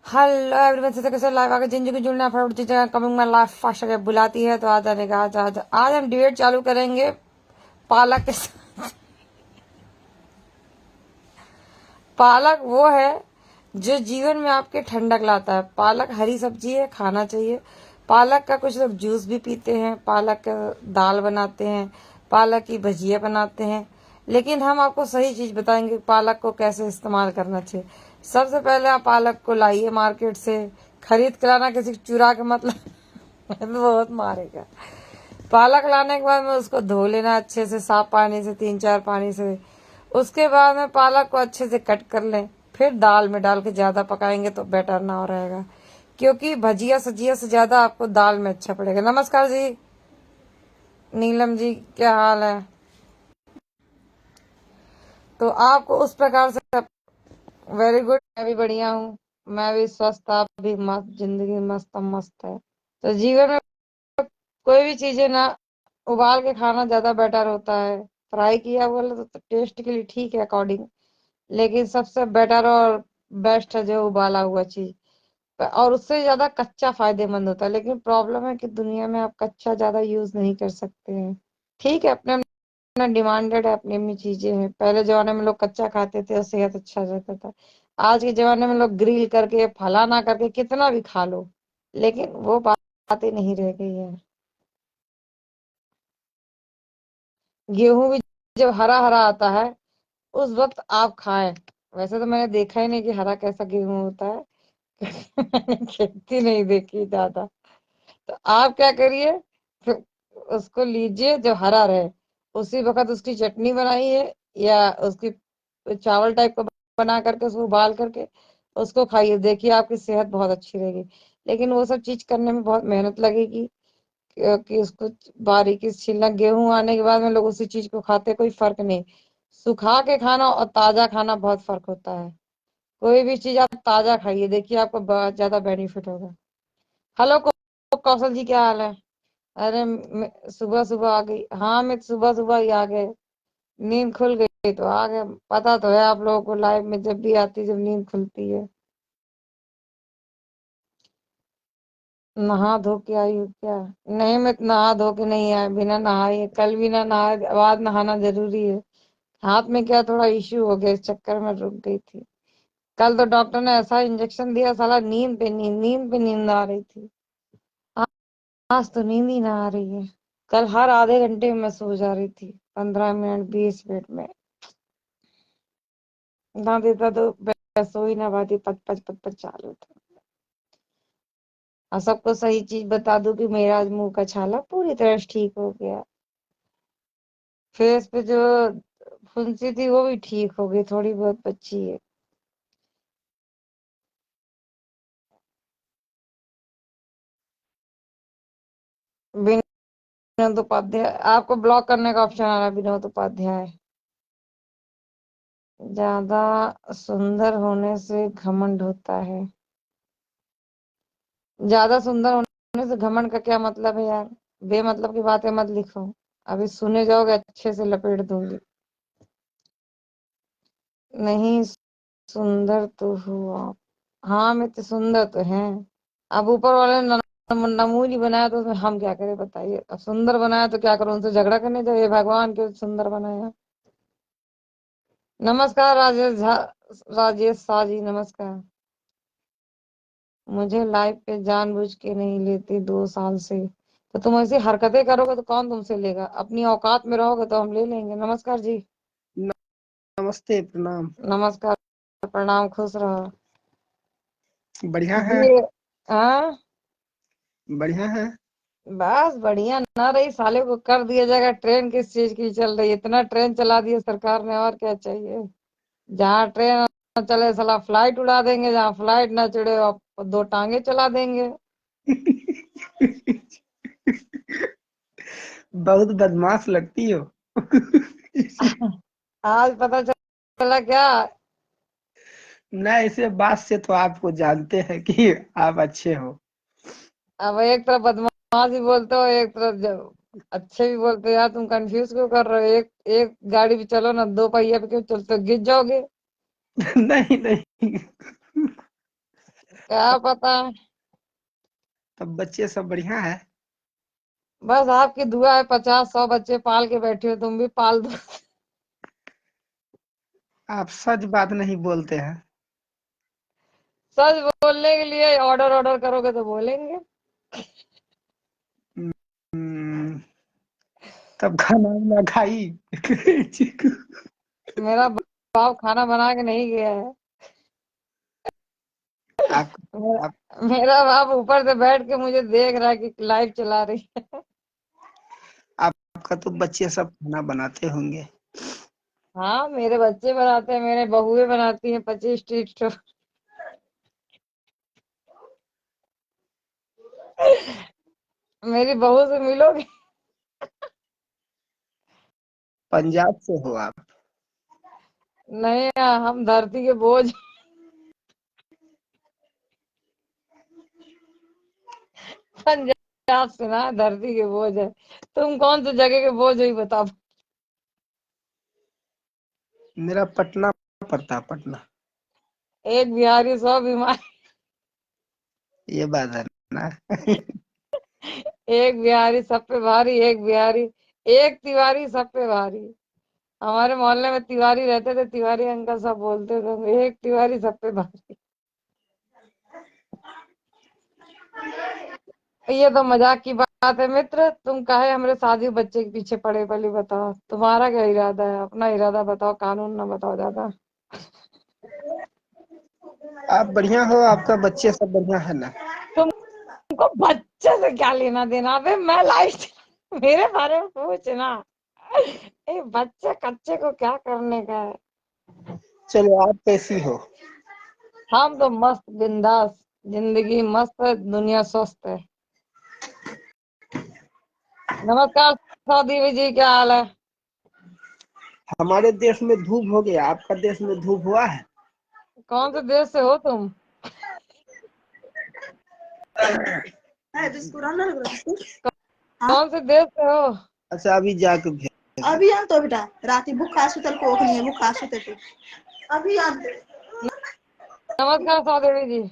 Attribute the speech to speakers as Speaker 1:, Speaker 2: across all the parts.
Speaker 1: Hello everyone, से कैसे live आकर जिंदगी जुड़ना फटाफट चीजें कमिंग में लाइफ फास्ट आगे बुलाती है तो आ जाने का आज हम डिबेट चालू करेंगे पालक के साथ। पालक वो है जो जीवन में आपके ठंडक लाता है। पालक हरी सब्जी है, खाना चाहिए। पालक का कुछ लोग जूस भी पीते हैं, पालक का दाल बनाते हैं, पालक की भजिया बनाते हैं। लेकिन हम आपको सही चीज बताएंगे पालक को कैसे इस्तेमाल करना चाहिए। सबसे पहले आप पालक को लाइए मार्केट से, खरीद के लाना, किसी को चुरा के मतलब बहुत मारेगा। पालक लाने के बाद में उसको धो लेना अच्छे से, साफ पानी से, 3-4 पानी से। उसके बाद में पालक को अच्छे से कट कर लें, फिर दाल में डाल के ज्यादा पकाएंगे तो बेटर ना हो रहेगा, क्योंकि भजिया सजिया से ज्यादा आपको दाल में अच्छा पड़ेगा। नमस्कार जी, नीलम जी, क्या हाल है? तो आपको उस प्रकार से। वेरी गुड, मैं भी बढ़िया हूँ। मैं भी स्वस्थ, आप भी मस्त, जिंदगी मस्त मस्त है। तो जीवन में कोई भी चीजें ना उबाल के खाना ज्यादा बेटर होता है। फ्राई किया बोले तो टेस्ट के लिए ठीक है अकॉर्डिंग, लेकिन सबसे बेटर और बेस्ट है जो उबाला हुआ चीज। और उससे ज्यादा कच्चा फायदेमंद होता है, लेकिन प्रॉब्लम है कि दुनिया में आप कच्चा ज्यादा यूज नहीं कर सकते हैं। ठीक है, अपने अपना डिमांडेड है, अपनी अपनी चीजें हैं। पहले जमाने में लोग कच्चा खाते थे और सेहत अच्छा रहता था। आज के जमाने में लोग ग्रिल करके, फलाना करके कितना भी खा लो, लेकिन वो बातें नहीं रह गई है। गेहूं भी जब हरा हरा आता है उस वक्त आप खाएं। वैसे तो मैंने देखा ही नहीं कि हरा कैसा गेहूं होता है। मैंने खेती नहीं देखी ज्यादा। तो आप क्या करिए, फिर उसको लीजिए जब हरा रहे, उसी वक्त उसकी चटनी बनाइए, या उसकी चावल टाइप का बना करके उसको उबाल करके उसको खाइए। देखिए आपकी सेहत बहुत अच्छी रहेगी। लेकिन वो सब चीज करने में बहुत मेहनत लगेगी, कि उसको बारीकी से छीलना। गेहूं आने के बाद में लोग उसी चीज को खाते, कोई फर्क नहीं। सुखा के खाना और ताजा खाना बहुत फर्क होता है। कोई भी चीज आप ताजा खाइए, देखिए आपको बहुत ज्यादा बेनिफिट होगा। हेलो कौशल जी, क्या हाल है? अरे सुबह सुबह आ गई। हाँ, मैं सुबह सुबह ही आ गए। नींद खुल गई तो आ गए। पता तो है आप लोगों को, लाइव में जब भी आती, जब नींद खुलती है। नहा धो के आई हूँ क्या? नहीं, मैं नहा धो के नहीं आया, बिना नहाए। कल भी ना नहाए, आज नहाना जरूरी है। हाथ में क्या थोड़ा इश्यू हो गया, इस चक्कर में रुक गई थी। कल तो डॉक्टर ने ऐसा इंजेक्शन दिया, साला नींद पे नींद, नींद पे नींद आ रही थी। आज तो नींद ही ना आ रही है। कल हर आधे घंटे में मैं सो जा रही थी, 15 मिनट 20 मिनट में। ना देता तो मैं सो ही ना पाती, पच पच पच पच चालू था। और सबको सही चीज बता दूं कि मेरा आज मुंह का छाला पूरी तरह से ठीक हो गया। फेस पे जो फुंसी थी वो भी ठीक हो गई, थोड़ी बहुत बची है। विनोद उपाध्याय, आपको ब्लॉक करने का ऑप्शन आ रहा है, विनोद उपाध्याय। ज्यादा सुंदर होने से घमंड होता है। ज्यादा सुंदर होने से घमंड का क्या मतलब है यार? बेमतलब की बातें मत लिखो। अभी सुने जाओगे, अच्छे से लपेट दूंगी। नहीं, सुंदर तो हो आप। हाँ, मैं तो सुंदर तो है। अब ऊपर वाले ने नमूनी बनाया तो उसमें हम क्या करें बताइए? अब सुंदर बनाया तो क्या करूं, उनसे झगड़ा करने जाए? ये भगवान क्यों सुंदर बनाया? नमस्कार राजेश झा, राजेश शाह जी, नमस्कार। मुझे लाइफ पे जानबूझ के नहीं लेती 2 साल से। तो तुम ऐसी हरकतें करोगे तो कौन तुमसे लेगा? अपनी औकात में रहोगे तो हम ले लेंगे। नमस्कार जी।
Speaker 2: नमस्ते, प्रणाम।
Speaker 1: नमस्कार, प्रणाम, खुश रहो
Speaker 2: बढ़िया है।
Speaker 1: जी। हाँ,
Speaker 2: बढ़िया है।
Speaker 1: बस बढ़िया ना रही, साले को कर दिया जाएगा। ट्रेन किस चीज की चल रही है? इतना ट्रेन चला दिया सरकार ने, और क्या चाहिए? जहाँ ट्रेन न चले साला फ्लाइट उड़ा देंगे, जहाँ फ्लाइट ना चढ़े आप 2 टांगे चला देंगे।
Speaker 2: बहुत बदमाश लगती हो।
Speaker 1: आज पता चला क्या?
Speaker 2: ना, इसे बात से तो आपको जानते हैं कि आप अच्छे हो।
Speaker 1: अब एक तरफ बदमाश भी बोलते हो, एक तरफ अच्छे भी बोलते हो। यार तुम कंफ्यूज क्यों कर रहे हो? एक एक गाड़ी भी चलो ना, 2 पहिया पे क्यों चलते हो? गिर जाओगे।
Speaker 2: नहीं नहीं,
Speaker 1: क्या पता।
Speaker 2: तब बच्चे सब बढ़िया है।
Speaker 1: बस आपकी दुआ है, 50-100 बच्चे पाल के बैठे हो, तुम भी पाल दो।
Speaker 2: आप सच बात नहीं बोलते हैं।
Speaker 1: सच बोलने के लिए ऑर्डर ऑर्डर करोगे तो बोलेंगे।
Speaker 2: हम्म, तब खाना वाना खाई। चीकू,
Speaker 1: मेरा बाप खाना बना के नहीं गया है।
Speaker 2: आप, आप
Speaker 1: मेरा बाप ऊपर से बैठ के मुझे देख रहा है कि लाइव चला रही है।
Speaker 2: आपका तो बच्चे सब खाना बनाते होंगे।
Speaker 1: हाँ, मेरे बच्चे बनाते हैं, मेरे बहुएं बनाती हैं 25 स्ट्रीट। मेरी बहू से मिलोगे।
Speaker 2: पंजाब से हो आप?
Speaker 1: नहीं, हम धरती के बोझ। पंजाब से ना, धरती के बोझ है। तुम कौन सी जगह के बोझ हुई बताओ।
Speaker 2: मेरा पटना पड़ता, पटना।
Speaker 1: एक बिहारी 100 बीमार।
Speaker 2: ये बात है ना।
Speaker 1: एक बिहारी सब पे भारी, एक बिहारी, एक तिवारी सब पे भारी। हमारे मोहल्ले में तिवारी रहते थे, तिवारी अंकल सब बोलते थे, एक तिवारी सब पे भारी। ये तो मजाक की बात है मित्र, तुम काहे हमारे शादी बच्चे के पीछे पड़े, पहले बताओ तुम्हारा क्या इरादा है, अपना इरादा बताओ, कानून ना बताओ ज्यादा।
Speaker 2: आप बढ़िया हो, आपका बच्चे सब बढ़िया है ना?
Speaker 1: तुमको बच्चे से क्या लेना देना, अबे मैं लाइफ मेरे बारे में पूछना। ए, बच्चे कच्चे को क्या करने का है।
Speaker 2: चलो, आप कैसी हो?
Speaker 1: हम तो मस्त बिंदास, जिंदगी मस्त है, दुनिया स्वस्थ है। नमस्कार सौदेवी जी, क्या हाल है।
Speaker 2: हमारे देश में धूप हो गया, आपका देश में धूप हुआ है?
Speaker 1: कौन से देश से हो तुम। कौन से देश से हो।
Speaker 2: अच्छा, अभी जाके भेज। अभी आन तो बेटा, राती भूखा सुतल को ओखनी भूखा सुते थे। अभी आन।
Speaker 1: नमस्कार सौदेवी जी।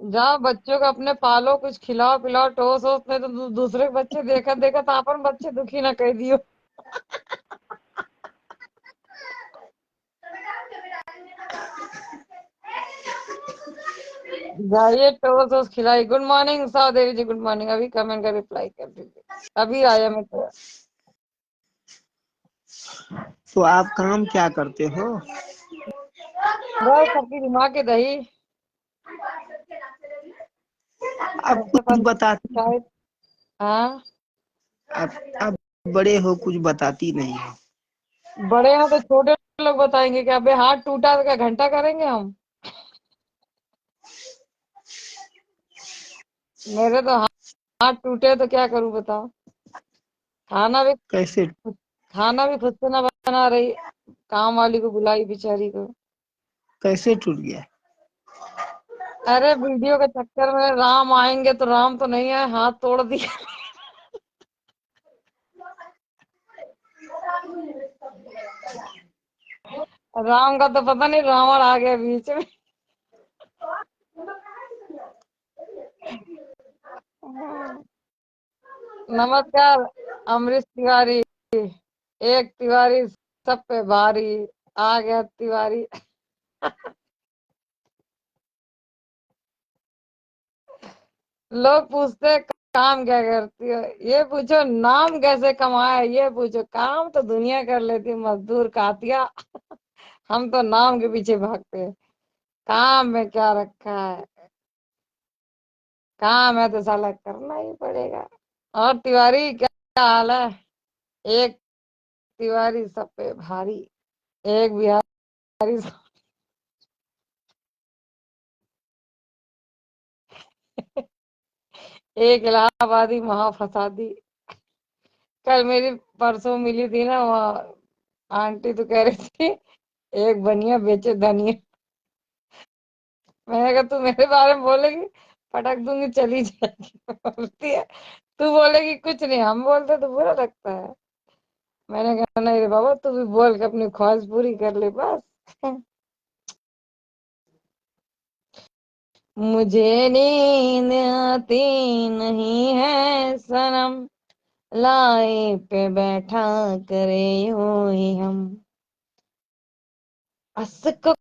Speaker 1: जाओ बच्चों को अपने पालो, कुछ खिलाओ पिलाओ, टोस वोस, नहीं तो दूसरे के बच्चे देखा देखा तो अपन बच्चे दुखी ना कर दियो। जाइए टोस वोस खिलाई। गुड मॉर्निंग सौदेवी जी, गुड मॉर्निंग। अभी कमेंट का रिप्लाई कर दीजिए, अभी आया मैं तो।
Speaker 2: तो आप काम क्या करते हो?
Speaker 1: बस सबकी दिमाग की दही।
Speaker 2: आप
Speaker 1: सबसे
Speaker 2: कुछ बताती,
Speaker 1: पंचायत। हाँ।
Speaker 2: आप बड़े हो, कुछ बताती नहीं हो।
Speaker 1: बड़े हैं तो छोटे लोग बताएंगे कि अबे हाथ टूटा तो क्या घंटा करेंगे हम। मेरे तो हाथ टूटे तो क्या करूं बताओ। खाना भी
Speaker 2: कैसे?
Speaker 1: खाना भी खुद से ना बना रही, काम वाली को बुलाई बेचारी को।
Speaker 2: कैसे टूट गया?
Speaker 1: अरे वीडियो के चक्कर में राम आएंगे तो राम तो नहीं आए, हाथ तोड़ दिया। राम का तो पता नहीं, रावण आ गया बीच में। नमस्कार अमरीश तिवारी। एक तिवारी सब पे भारी, आ गया तिवारी। लोग पूछते हैं, काम क्या करती हो, ये पूछो नाम कैसे कमाए, ये पूछो काम तो दुनिया कर लेती, मजदूर कातिया। हम तो नाम के पीछे भागते हैं। काम में क्या रखा है, काम है तो साला करना ही पड़ेगा। और तिवारी क्या हाल है। एक तिवारी सब पे भारी, एक बिहारी एक इलाहाबादी महाफसादी। कल मेरी परसों मिली थी ना वहाँ, आंटी तो कह रही थी एक बनिया बेचे धनिया। मैंने कहा तू मेरे बारे में बोलेगी, पटक दूंगी चली जाएगी। बोलती है तू बोलेगी कुछ नहीं, हम बोलते तो बुरा लगता है। मैंने कहा नहीं रे बाबा, तू भी बोल के अपनी ख्वाहिश पूरी कर ले बस। मुझे नींद आती नहीं है सनम, लाए पे बैठा करे यूं ही हम। अशकों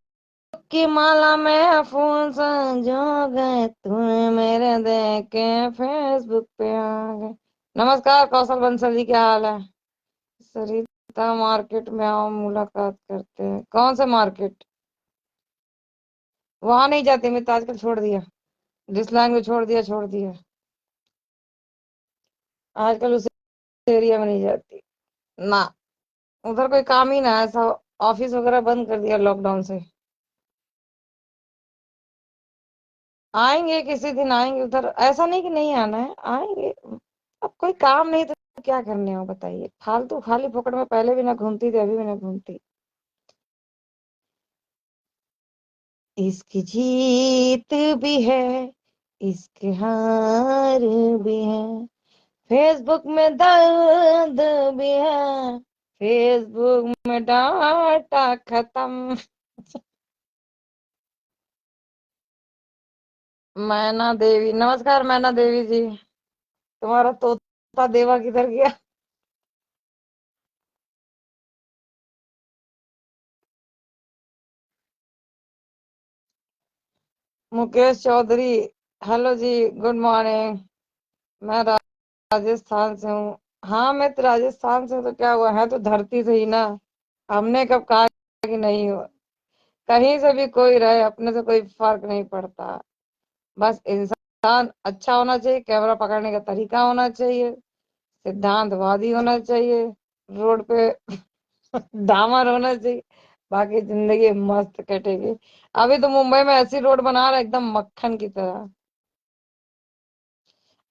Speaker 1: की माला में फूल संजो गए, तूने मेरे देखे फेसबुक पे आ गए। नमस्कार कौशल बंसल जी, क्या हाल है? सरिता मार्केट में आओ, मुलाकात करते हैं। कौन से मार्केट? वहां नहीं जाती मैं तो, आजकल छोड़ दिया। जिस लाइन में छोड़ दिया छोड़ दिया। आजकल उस एरिया में नहीं जाती ना। उधर कोई काम ही ना है, सब ऑफिस वगैरह बंद कर दिया लॉकडाउन से। आएंगे किसी दिन, आएंगे उधर, ऐसा नहीं कि नहीं आना है, आएंगे। अब कोई काम नहीं तो क्या करने हो बताइए, फालतू खाली फोकट में पहले भी ना घूमती थी, अभी भी ना घूमती। इसकी जीत भी है, इसके हार भी है, फेसबुक में दर्द भी है, फेसबुक में डाटा खत्म। मैना देवी, नमस्कार मैना देवी जी। तुम्हारा तोता देवा किधर गया? मुकेश चौधरी, हेलो जी, गुड मॉर्निंग। मैं राजस्थान से हूँ। हाँ मैं तो राजस्थान से हूँ, तो क्या हुआ है, तो धरती से ही ना। हमने कब कहा कि नहीं हो? कहीं से भी कोई रहे, अपने से कोई फर्क नहीं पड़ता। बस इंसान अच्छा होना चाहिए, कैमरा पकड़ने का तरीका होना चाहिए, सिद्धांतवादी होना चाहिए, रोड पे डामर होना चाहिए, बाकी जिंदगी मस्त कटेगी। अभी तो मुंबई में ऐसी रोड बना रहा है एकदम मक्खन की तरह।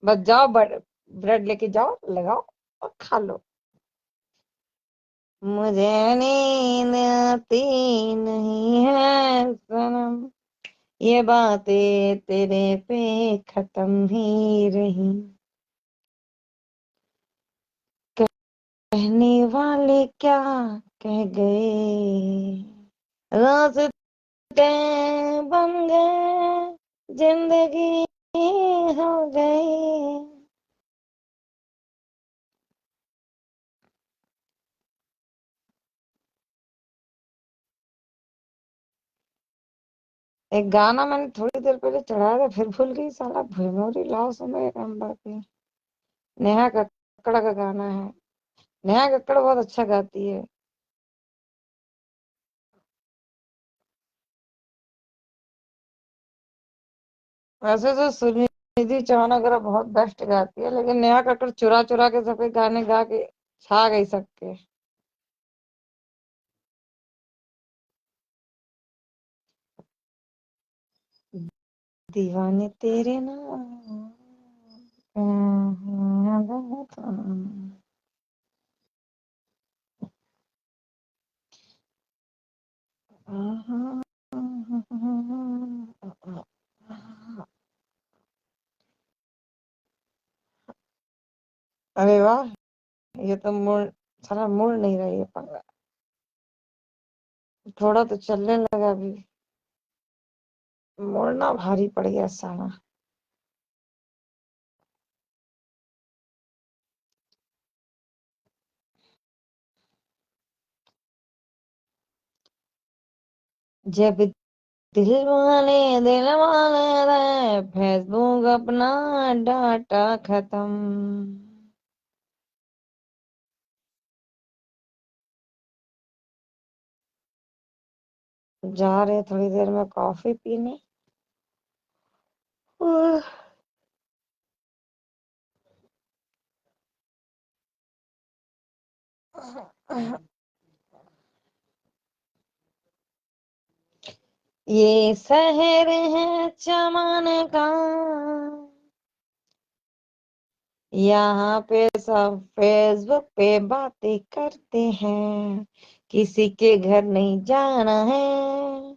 Speaker 1: बस जाओ, ब्रेड लेके जाओ, लगाओ और खा लो। मुझे नींद आती नहीं है सनम, ये बातें तेरे पे खत्म ही रही। कहने वाले क्या कह गए, रास्ते बन गए, जिंदगी हो गई। एक गाना मैंने थोड़ी देर पहले चढ़ाया था, फिर भूल गई साला, मेमोरी लॉस हो गया काम बाकी। नेहा कक्कड़ का गाना है। नेहा कक्कड़ बहुत अच्छा गाती है। वैसे तो सुनिधि चौहान वगैरह बहुत बेस्ट गाती है, लेकिन नेहा कक्कड़ चुरा चुरा के सबके गाने गा के छा गई सबके। दीवाने तेरे नाम। अरे वाह, ये तो मुड़, सारा मुड़ नहीं रही है पंगा। थोड़ा तो चलने लगा अभी, मुड़ना भारी पड़ गया साला। जब दिल वाले रे, फेसबुक अपना डाटा खत्म। जा रहे थोड़ी देर में कॉफी पीने। ये शहर है चमन का, यहाँ पे सब फेसबुक पे बातें करते हैं, किसी के घर नहीं जाना है।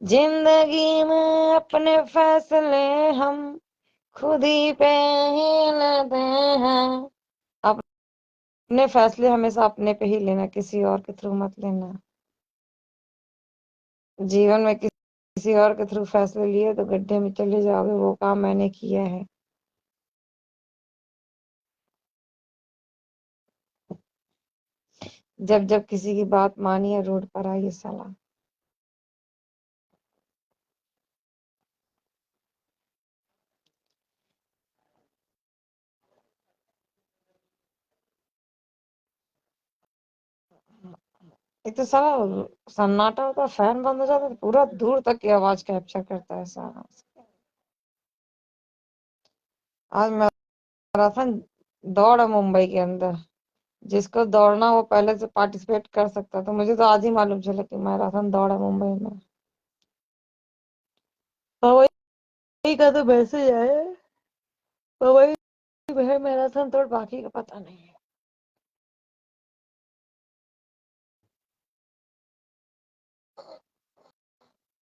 Speaker 1: जिंदगी में अपने फैसले हम खुद ही पे ही लेते हैं। अपने फैसले हमेशा अपने पे ही लेना, किसी और के थ्रू मत लेना। जीवन में किसी और के थ्रू फैसले लिए तो गड्ढे में चले जाओगे। वो काम मैंने किया है। जब जब किसी की बात मानी है रोड पर आई साला। एक तो साला सन्नाटा होता है, फैन बंद हो जाता है तो पूरा दूर तक की आवाज कैप्चर करता है साला। आज मैराथन दौड़ है मुंबई के अंदर। जिसको दौड़ना वो पहले से पार्टिसिपेट कर सकता। तो मुझे तो आज ही मालूम चला कि मैराथन दौड़ है मुंबई में। तो वही का तो मैसेज आया। तो वही है मैराथन दौड़, बाकी का पता नहीं है।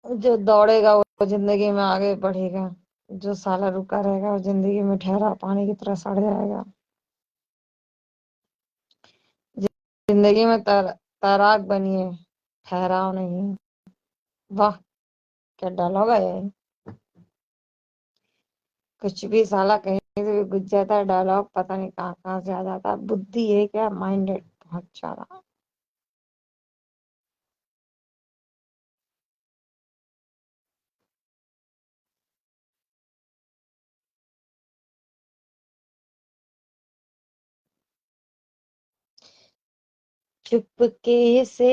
Speaker 1: जो दौड़ेगा वो जिंदगी में आगे बढ़ेगा। जो साला रुका रहेगा वो जिंदगी में ठहरा पानी की तरह सड़ जाएगा। जिंदगी में तैराक बनिए, ठहराव नहीं। वाह, क्या डायलॉग है ये। कुछ भी साला कहीं से भी घुस जाता है डायलॉग, पता नहीं कहाँ कहाँ से आ जाता है। बुद्धि है क्या, माइंडेड बहुत ज्यादा। चुपके से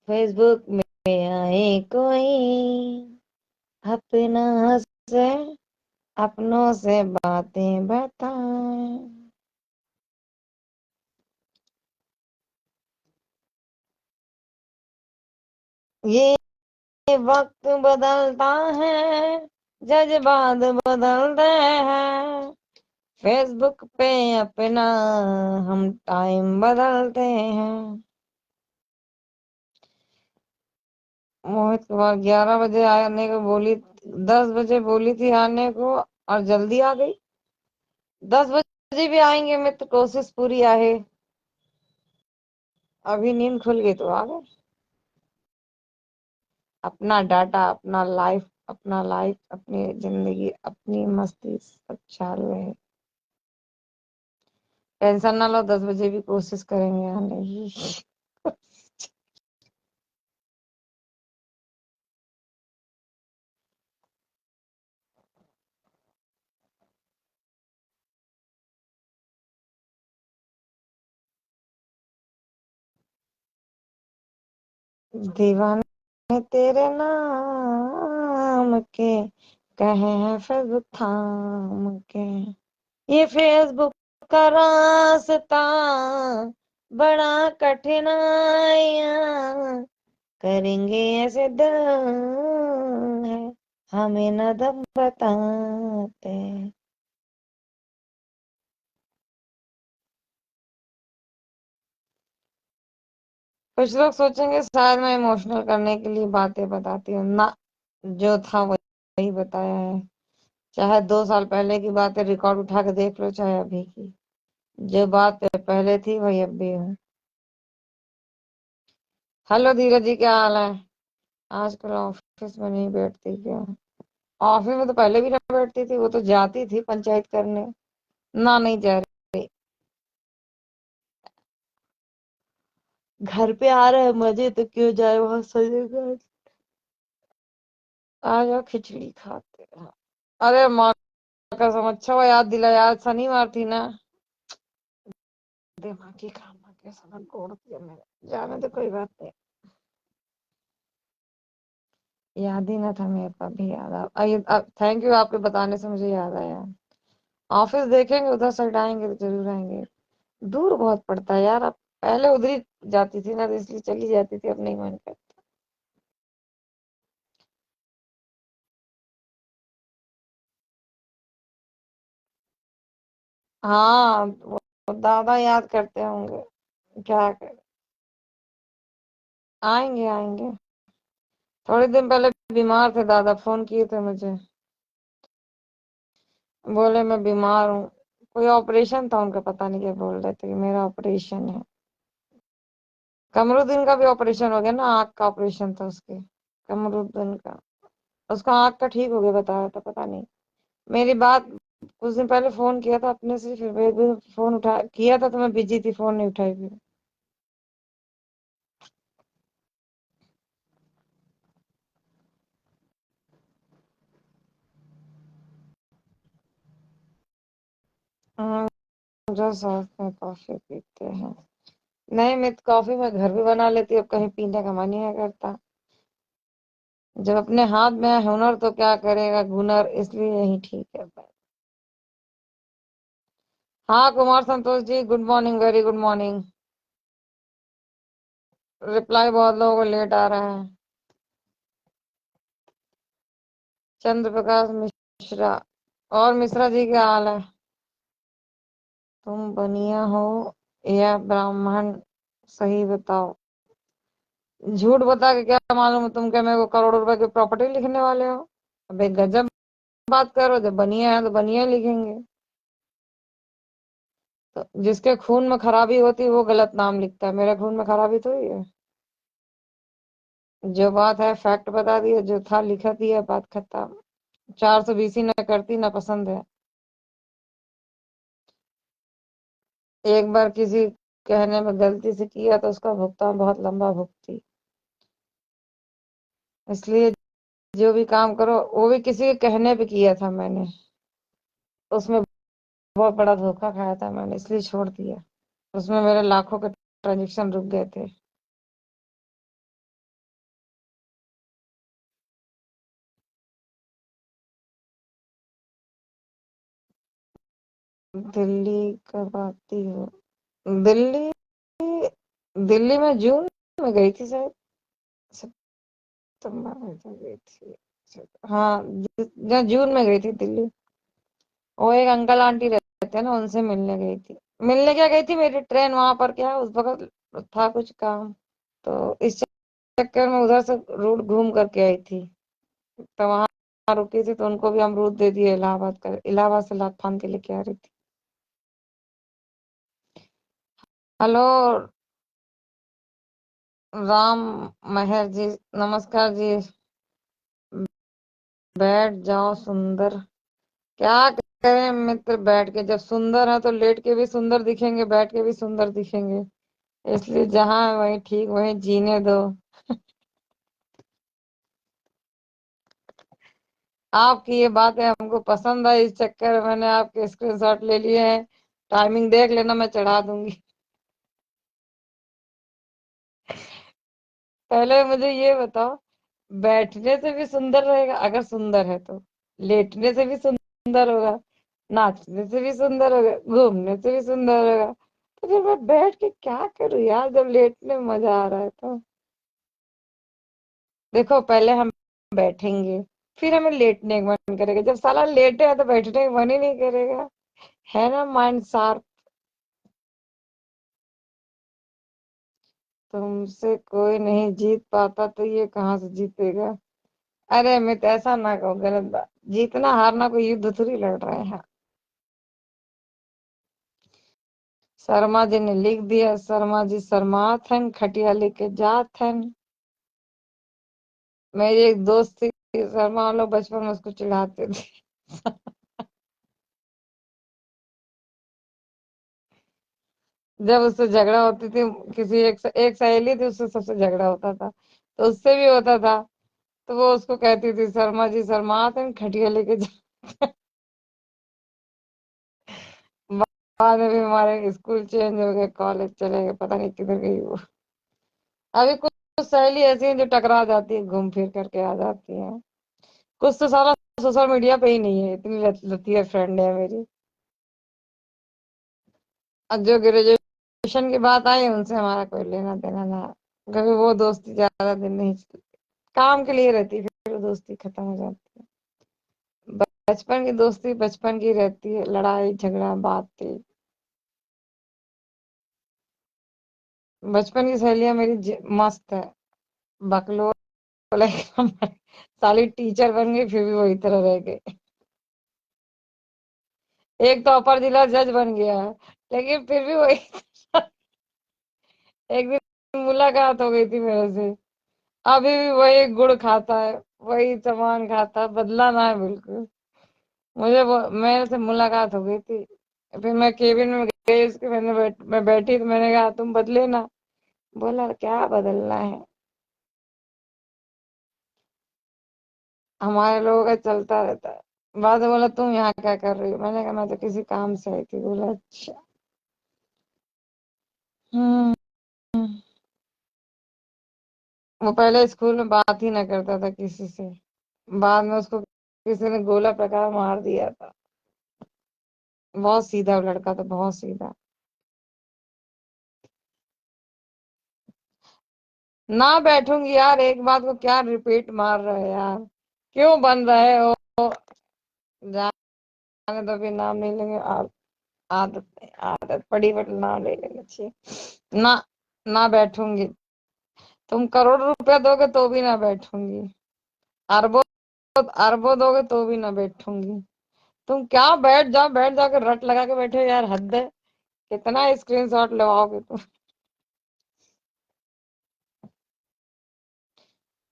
Speaker 1: फेसबुक में आए कोई, अपना से अपनों से बातें बताएं। ये वक्त बदलता है, जज्बात बदलते हैं। फेसबुक पे अपना हम टाइम बदलते हैं। मोहित कुमार 11 बजे आने को बोली, 10 बजे बोली थी आने को और जल्दी आ गई। 10 बजे भी आएंगे मित्र, कोशिश पूरी आहे। अभी नींद खुल गई तो आ गए। अपना डाटा, अपना लाइफ, अपनी जिंदगी, अपनी मस्ती सब चालू है। टेंशन ना लो, 10 बजे भी कोशिश करेंगे आने की। दीवाने तेरे नाम के, कहे हैं फेसबुक थाम के। ये फेसबुक का रास्ता बड़ा कठिनाइयाँ करेंगे ऐसे दिल है, हमें न दम बताते। कुछ लोग सोचेंगे शायद मैं इमोशनल करने के लिए बातें बताती हूँ ना। जो था वही बताया है। चाहे 2 साल पहले की बातें रिकॉर्ड उठा के देख लो, चाहे अभी की। जो बात पहले थी वही अब भी है। हेलो धीरज जी, क्या हाल है? आजकल ऑफिस में नहीं बैठती क्या? ऑफिस में तो पहले भी ना बैठती थी, वो तो जाती थी पंचायत करने। ना नहीं जा रही। घर पे आ रहे हैं मजे तो क्यों जाए वहां सजे घर। आ जाओ खिचड़ी खाते हैं। अरे माँ कसम, अच्छा हुआ याद दिलाया, आज शनिवार थी ना। दिमाग की काम के साथ गोड़ दिया मैंने, जाने तो कोई बात नहीं। याद ही ना था मेरे को, अभी याद आ थैंक यू, आपके बताने से मुझे याद आया। ऑफिस देखेंगे, उधर साइड आएंगे तो जरूर आएंगे। दूर बहुत पड़ता है यार। अब पहले उधर ही जाती थी ना, तो इसलिए चली जाती थी, अब नहीं मन करता। हाँ, वो दादा याद करते होंगे। क्या कर, आएंगे आएंगे। थोड़े दिन पहले बीमार थे दादा, फोन किए थे मुझे। बोले मैं बीमार हूँ। कोई ऑपरेशन था उनका, पता नहीं क्या बोल रहे थे कि मेरा ऑपरेशन है। कमरुद्दीन का भी ऑपरेशन हो गया ना, आँख का ऑपरेशन था उसके। कमरुद्दीन का। उसका आँख का ठीक हो गया बता रहा था, पता नहीं। मेरी बात कुछ दिन पहले फोन किया था अपने से, फिर एक दिन फोन उठा किया था तो मैं बिजी थी, फोन नहीं उठाई फिर। जो साथ में कॉफी पीते हैं। नहीं, मैं तो कॉफी मैं घर भी बना लेती हूँ, अब कहीं पीने का मन ही नहीं करता। जब अपने हाथ में है हुनर तो क्या करेगा गुनर, इसलिए यही ठीक है भाई। हाँ Kumar Santosh ji, good morning, very good morning. Reply बहुत लोगों को लेट आ रहा है। चंद्र प्रकाश मिश्रा, और मिश्रा जी क्या हाल है? तुम बनिया हो या ब्राह्मण, सही बताओ। झूठ बता के क्या मालूम है तुम, क्या मेरे को करोड़ों रुपए की प्रॉपर्टी लिखने वाले हो? अबे गजब बात करो, जब बनिया है तो बनिया ही लिखेंगे। तो जिसके खून में खराबी होती है वो गलत नाम लिखता है, मेरे खून में खराबी तो ही है। जो बात है फैक्ट बता दिया, जो था लिखा दिया, बात खत्म। 420 ही न करती ना पसंद है। एक बार किसी कहने में गलती से किया तो उसका भुगतान बहुत लंबा भुगती। इसलिए जो भी काम करो, वो भी किसी के कहने पे किया था मैंने, उसमें बहुत बड़ा धोखा खाया था मैंने, इसलिए छोड़ दिया। उसमें मेरे लाखों के ट्रांजेक्शन रुक गए थे। दिल्ली कब आती हो? दिल्ली, दिल्ली में जून में गई थी शायद, सितंबर में तो गई थी। हाँ, जून में गई थी दिल्ली। वो एक अंकल आंटी रहते हैं ना, उनसे मिलने गई थी। मिलने क्या गई थी, मेरी ट्रेन वहां पर क्या है उस वक्त था कुछ काम, तो इस चक्कर में उधर से रूट घूम करके आई थी। तो वहां रुकी थी तो उनको भी अमरूद दे दिए, इलाहाबाद का, इलाहाबाद से लाद फान के लेके आ रही थी। हेलो राम मेहर जी, नमस्कार जी। बैठ जाओ सुंदर। क्या करें मित्र, बैठ के, जब सुंदर है तो लेट के भी सुंदर दिखेंगे, बैठ के भी सुंदर दिखेंगे। इसलिए जहां है वहीं ठीक, वहीं जीने दो। आपकी ये बातें हमको पसंद आई, इस चक्कर में मैंने आपके स्क्रीनशॉट ले लिए हैं। टाइमिंग देख लेना, मैं चढ़ा दूंगी। पहले मुझे ये बताओ, बैठने से भी सुंदर रहेगा अगर सुंदर है तो, लेटने से भी सुंदर होगा, नाचने से भी सुंदर होगा, घूमने से भी सुंदर होगा, तो फिर मैं बैठ के क्या करूं यार, जब लेटने में मजा आ रहा है तो। देखो पहले हम बैठेंगे, फिर हमें लेटने का मन करेगा, जब साला लेटे हैं तो बैठने का मन ही नहीं करेगा। है ना माइंड शार्प? तुमसे कोई नहीं जीत पाता तो ये कहाँ से जीतेगा? अरे अमित ऐसा ना कहो, गलत बात। जीतना हारना कोई युद्ध थोड़ी लड़ रहे हैं। शर्मा जी ने लिख दिया, शर्मा जी शर्मात हैं, खटिया लेके जात हैं। मेरी एक दोस्त थी, शर्मा, हम लोग बचपन में उसको चिढ़ाते थे। जब उससे झगड़ा होती थी, किसी एक सहेली थी, उससे सबसे झगड़ा होता था, तो उससे भी होता था, तो वो उसको कहती थी शर्मा जी शर्मात हैं, खटिया लेके जा। बाद में भी हमारे स्कूल चेंज हो गए, कॉलेज चले गए, पता नहीं किधर गई वो। अभी कुछ कुछ सहेली ऐसी हैं जो टकरा जाती है, घूम फिर करके आ जाती है। कुछ तो सारा सोशल मीडिया पे ही नहीं है, इतनी लतीयर फ्रेंड है मेरी। अब जो ग्रेजुएशन की बात आई, उनसे हमारा कोई लेना देना ना। कभी वो दोस्ती ज्यादा दिन नहीं चलती, काम के लिए रहती है, फिर वो दोस्ती खत्म हो जाती है। बचपन की दोस्ती बचपन की रहती है, लड़ाई झगड़ा बातें। बचपन की सहेलियां मेरी मस्त है, बकलोल एकदम। साली टीचर बन गई फिर भी वही तरह रह गई। एक तो अपर जिला जज बन गया है, लेकिन फिर भी वही। एक दिन मुलाकात हो गई थी मेरे से, अभी भी वही गुड़ खाता है। वही सामान खाता, बदला ना है बिल्कुल। मुझे वो मेरे से मुलाकात हो गई थी, फिर मैं केबिन में गई उसके, मैं बैठी तो मैंने कहा तुम बदले ना। बोला क्या बदलना है, हमारे लोगों का चलता रहता है। बाद में बोला तुम यहाँ क्या कर रही हो, मैंने कहा मैं तो किसी काम से आई थी। बोला अच्छा। हम्म। वो पहले स्कूल में बात ही ना करता था किसी से, बाद में उसको किसी ने गोला प्रकार मार दिया था। बहुत सीधा वो लड़का था, बहुत सीधा। ना बैठूंगी यार, एक बात को क्या रिपीट मार रहे हो यार, क्यों बन रहे हो। जाने दो, भी नाम नहीं लेंगे। आदत नहीं, आदत पड़ी बट नाम ले लेना चाहिए ना। ना बैठूंगी। तुम करोड़ रुपया दोगे तो भी ना बैठूंगी। अरबों अरबों दोगे तो भी ना बैठूंगी। तुम क्या बैठ जाओ के रट लगा के बैठे हो यार, हद है। कितना स्क्रीनशॉट लगाओगे तुम।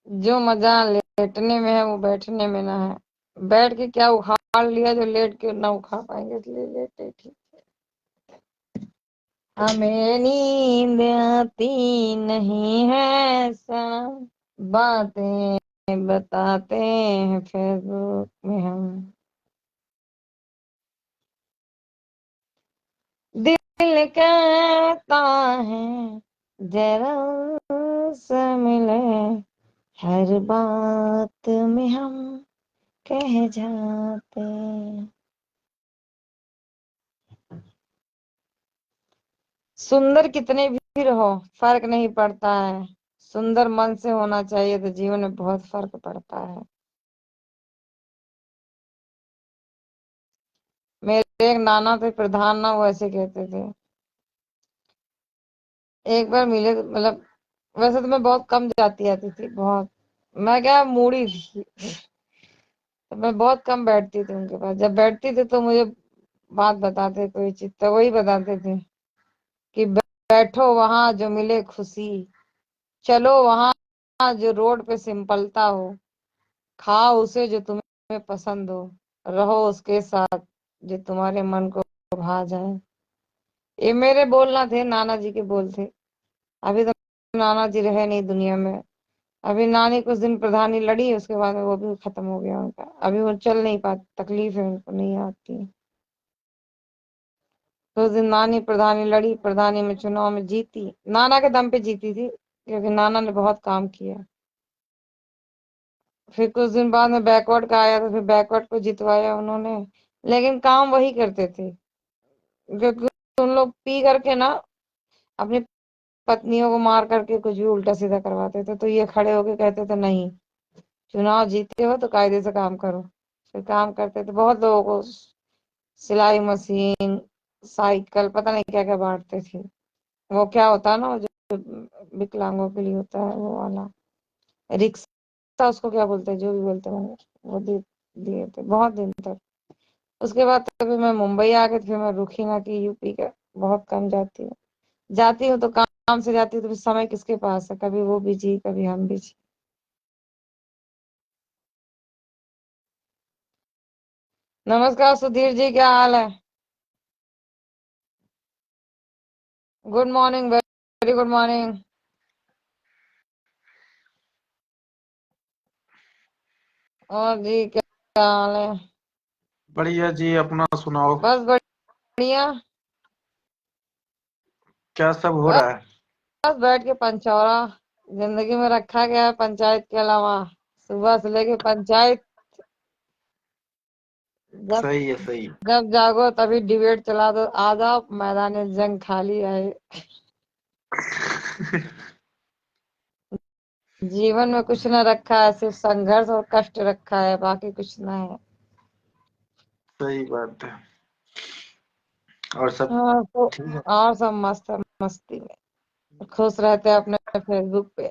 Speaker 1: जो मजा लेटने में है वो बैठने में ना है। बैठ के क्या उखाड़ लिया जो लेट के ना उखाड़ पाएंगे, इसलिए लेटे ठीक। हमें नींद आती नहीं है सनम, बातें बताते हैं फेसबुक में हम। दिल कहता है जरा से मिले, हर बात में हम कह जाते। सुंदर कितने भी रहो फर्क नहीं पड़ता है, सुंदर मन से होना चाहिए तो जीवन में बहुत फर्क पड़ता है। मेरे एक नाना थे प्रधान ना, वो ऐसे कहते थे। एक बार मिले मतलब, वैसे तो मैं बहुत कम जाती आती थी, बहुत। मैं क्या मूडी थी, तो मैं बहुत कम बैठती थी उनके पास। जब बैठती थी तो मुझे बात बताते कोई चीज, तो वही बताते थे कि बैठो वहां जो मिले खुशी, चलो वहां जो रोड पे सिंपलता हो, खाओ उसे जो तुम्हें पसंद हो, रहो उसके साथ जो तुम्हारे मन को भा जाए। ये मेरे बोल ना थे, नाना जी के बोल थे। अभी तो नाना जी रहे नहीं दुनिया में। अभी नानी कुछ दिन प्रधानी लड़ी, उसके बाद में वो भी खत्म हो गया उनका। अभी वो चल नहीं पाती, तकलीफ है उनको, नहीं आती। तो उस दिन नानी प्रधानी लड़ी, प्रधानी में चुनाव में जीती, नाना के दम पे जीती थी, क्योंकि नाना ने बहुत काम किया। फिर कुछ दिन बाद में बैकवर्ड का आया, तो फिर बैकवर्ड को जितवाया उन्होंने। लेकिन काम वही करते थे, क्योंकि उन लोग पी करके ना अपनी पत्नियों को मार करके कुछ भी उल्टा सीधा करवाते थे। तो ये खड़े होके कहते थे नहीं, चुनाव जीते हो तो कायदे से काम करो। फिर काम करते थे, बहुत लोगों को सिलाई मशीन, साइकिल, पता नहीं क्या क्या बांटते थे। वो क्या होता है ना, वो जो विकलांगों के लिए होता है वो वाला रिक्शा, उसको क्या बोलते हैं, जो भी बोलते हैं, वो दे दिए थे बहुत दिन तक। उसके बाद तो फिर मैं मुंबई आ गई, फिर मैं रुकी ना कि यूपी का बहुत कम जाती हूँ। जाती हूँ तो काम से जाती हूँ, तो फिर समय किसके पास है, कभी वो बिजी कभी हम बिजी। नमस्कार सुधीर जी, क्या हाल है। Good morning, very good morning. और जी क्या हाल है।
Speaker 3: बढ़िया जी, अपना सुनाओ।
Speaker 1: बस बढ़िया।
Speaker 3: क्या सब हो
Speaker 1: बस
Speaker 3: रहा है?
Speaker 1: बस बैठ के पंचौरा जिंदगी में रखा गया है, पंचायत के अलावा। सुबह से लेके पंचायत, जब
Speaker 3: सही है, सही।
Speaker 1: जब जागो तभी डिबेट चला दो, आ जाओ मैदान जंग खाली है। जीवन में कुछ न रखा है, सिर्फ संघर्ष और कष्ट रखा है, बाकी कुछ ना है।
Speaker 3: सही बात है। और सब
Speaker 1: हाँ तो,
Speaker 3: ठीक है।
Speaker 1: और सब मस्त है, मस्ती में खुश रहते हैं अपने फेसबुक पे।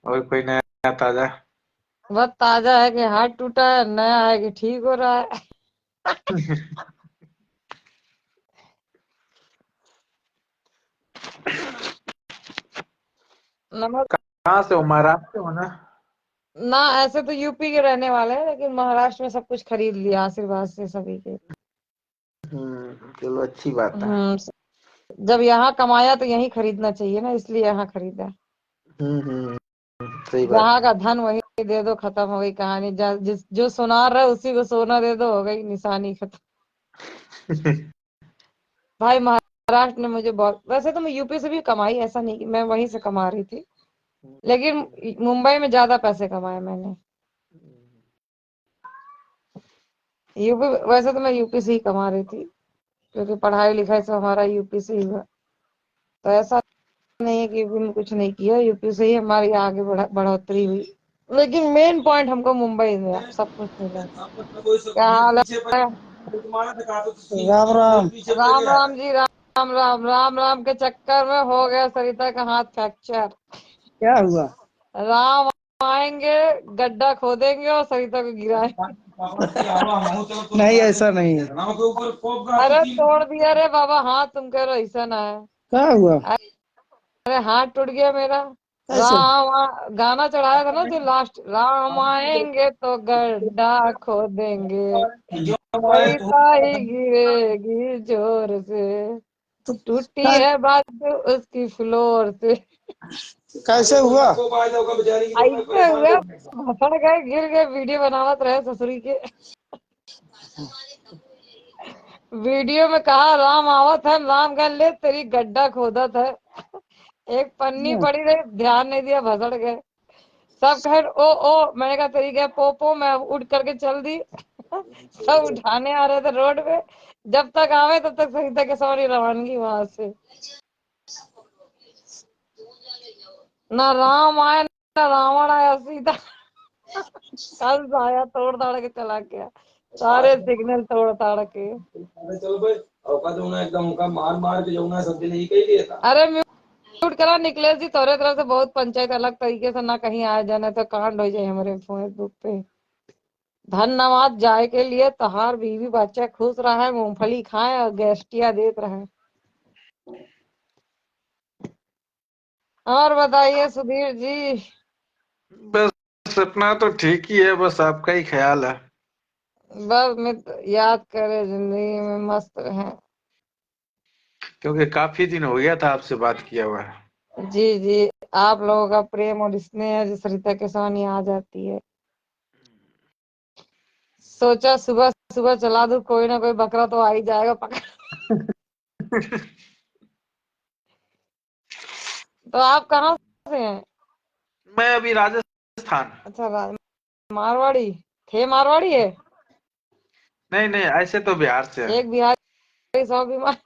Speaker 3: और कोई नया ताजा?
Speaker 1: बहुत ताजा है कि हाथ टूटा है, नया है कि ठीक हो रहा है। नमस्कार।
Speaker 3: कहाँ से हो? महाराष्ट्र से हो ना?
Speaker 1: ना, ऐसे तो यूपी के रहने वाले हैं, लेकिन महाराष्ट्र में सब कुछ खरीद लिया आशीर्वाद से सभी के।
Speaker 3: चलो अच्छी बात है।
Speaker 1: हम्म। जब यहाँ कमाया तो यहीं खरीदना चाहिए ना, इसलिए यहाँ खरीदा।
Speaker 3: हम्म, सही बात
Speaker 1: जहाँ
Speaker 3: है।
Speaker 1: का धन वही दे दो, खत्म हो गई कहानी। जो सुनार है उसी को सोना दे दो, हो गई निशानी खत्म। भाई महाराष्ट्र ने मुझे बहुत, वैसे तो मैं यूपी से भी कमाई, ऐसा नहीं कि मैं वहीं से कमा रही थी, लेकिन मुंबई में ज्यादा पैसे कमाए मैंने। यूपी, वैसे तो मैं यूपी से ही कमा रही थी, क्योंकि पढ़ाई लिखाई सब हमारा यूपी से ही हुआ। तो ऐसा नहीं है कि यूपी में कुछ नहीं किया, यूपी से ही हमारी आगे बढ़ोतरी हुई। लेकिन मेन पॉइंट हमको मुंबई में सब कुछ मिला। क्या हाल है?
Speaker 2: राम राम।
Speaker 1: राम राम जी, राम राम। राम राम के चक्कर में हो गया सरिता का हाथ फ्रैक्चर।
Speaker 2: क्या हुआ?
Speaker 1: राम आएंगे, गड्ढा खोदेंगे और सरिता को गिराएंगे।
Speaker 2: नहीं, ऐसा नहीं है।
Speaker 1: अरे तोड़ दिया रे बाबा हाथ, तुम कह रहे हो ऐसा ना है।
Speaker 2: क्या हुआ?
Speaker 1: अरे हाथ टूट गया मेरा।
Speaker 2: ऐसे?
Speaker 1: गाना चढ़ाया था ना जो लास्ट, राम आएंगे तो गड्ढा खोदेंगे, सरिता ही गिरेगी जोर से,
Speaker 2: तो
Speaker 1: टूटी है बात उसकी फ्लोर से।
Speaker 2: कैसे हुआ?
Speaker 1: ऐसे हुआ, भसड़ गए, गिर गए, वीडियो बनावत रहे ससुरी के। वीडियो में कहा राम आवत है, राम कह ले तेरी गड्ढा खोदत है। एक पन्नी पड़ी रही, ध्यान नहीं दिया, भसड़ गए। सब कहे ओ मैंने कहा तेरी क्या पोपो, मैं उठ करके चल दी। सब उठाने आ रहे थे रोड पे, जब तक आवे तब तक सरिता के सवारी रवानगी वहां से। ना राम आया ना रावण आया, सीधा कंस आया, तोड़ ताड़ के चला गया, सारे सिग्नल तोड़ ताड़ के।
Speaker 2: चलो भाई, औकात होना एकदम उनका मार मार के जाऊंगा, सब दिन यही कही दिया था।
Speaker 1: अरे म्यूट करा निकलेश जी, तोरे तरफ से बहुत पंचायत अलग तरीके से ना कहीं आया जाने तो कांड हो जाए हमारे फेसबुक पे। धन्यवाद जाए के लिए, तहार बीवी बच्चा खुश रहा है, मूंगफली खाए और गैस्टिया देत रहे। और बताइए सुधीर जी।
Speaker 3: बस अपना तो ठीक ही है, बस आपका ही ख्याल है।
Speaker 1: बस मित्र याद करे, जिंदगी में मस्त रहे।
Speaker 3: क्योंकि काफी दिन हो गया था आपसे बात किया हुआ है।
Speaker 1: जी जी, आप लोगों का प्रेम और स्नेह जो सरिता के सामने आ जाती है। सोचा सुबह सुबह चला दूं, कोई ना कोई बकरा तो आ ही जाएगा पकड़। तो आप कहाँ से हैं?
Speaker 3: मैं अभी राजस्थान।
Speaker 1: अच्छा, मारवाड़ी थे, मारवाड़ी है।
Speaker 3: नहीं नहीं, ऐसे तो बिहार से है।
Speaker 1: एक बिहारी 100 बीमार,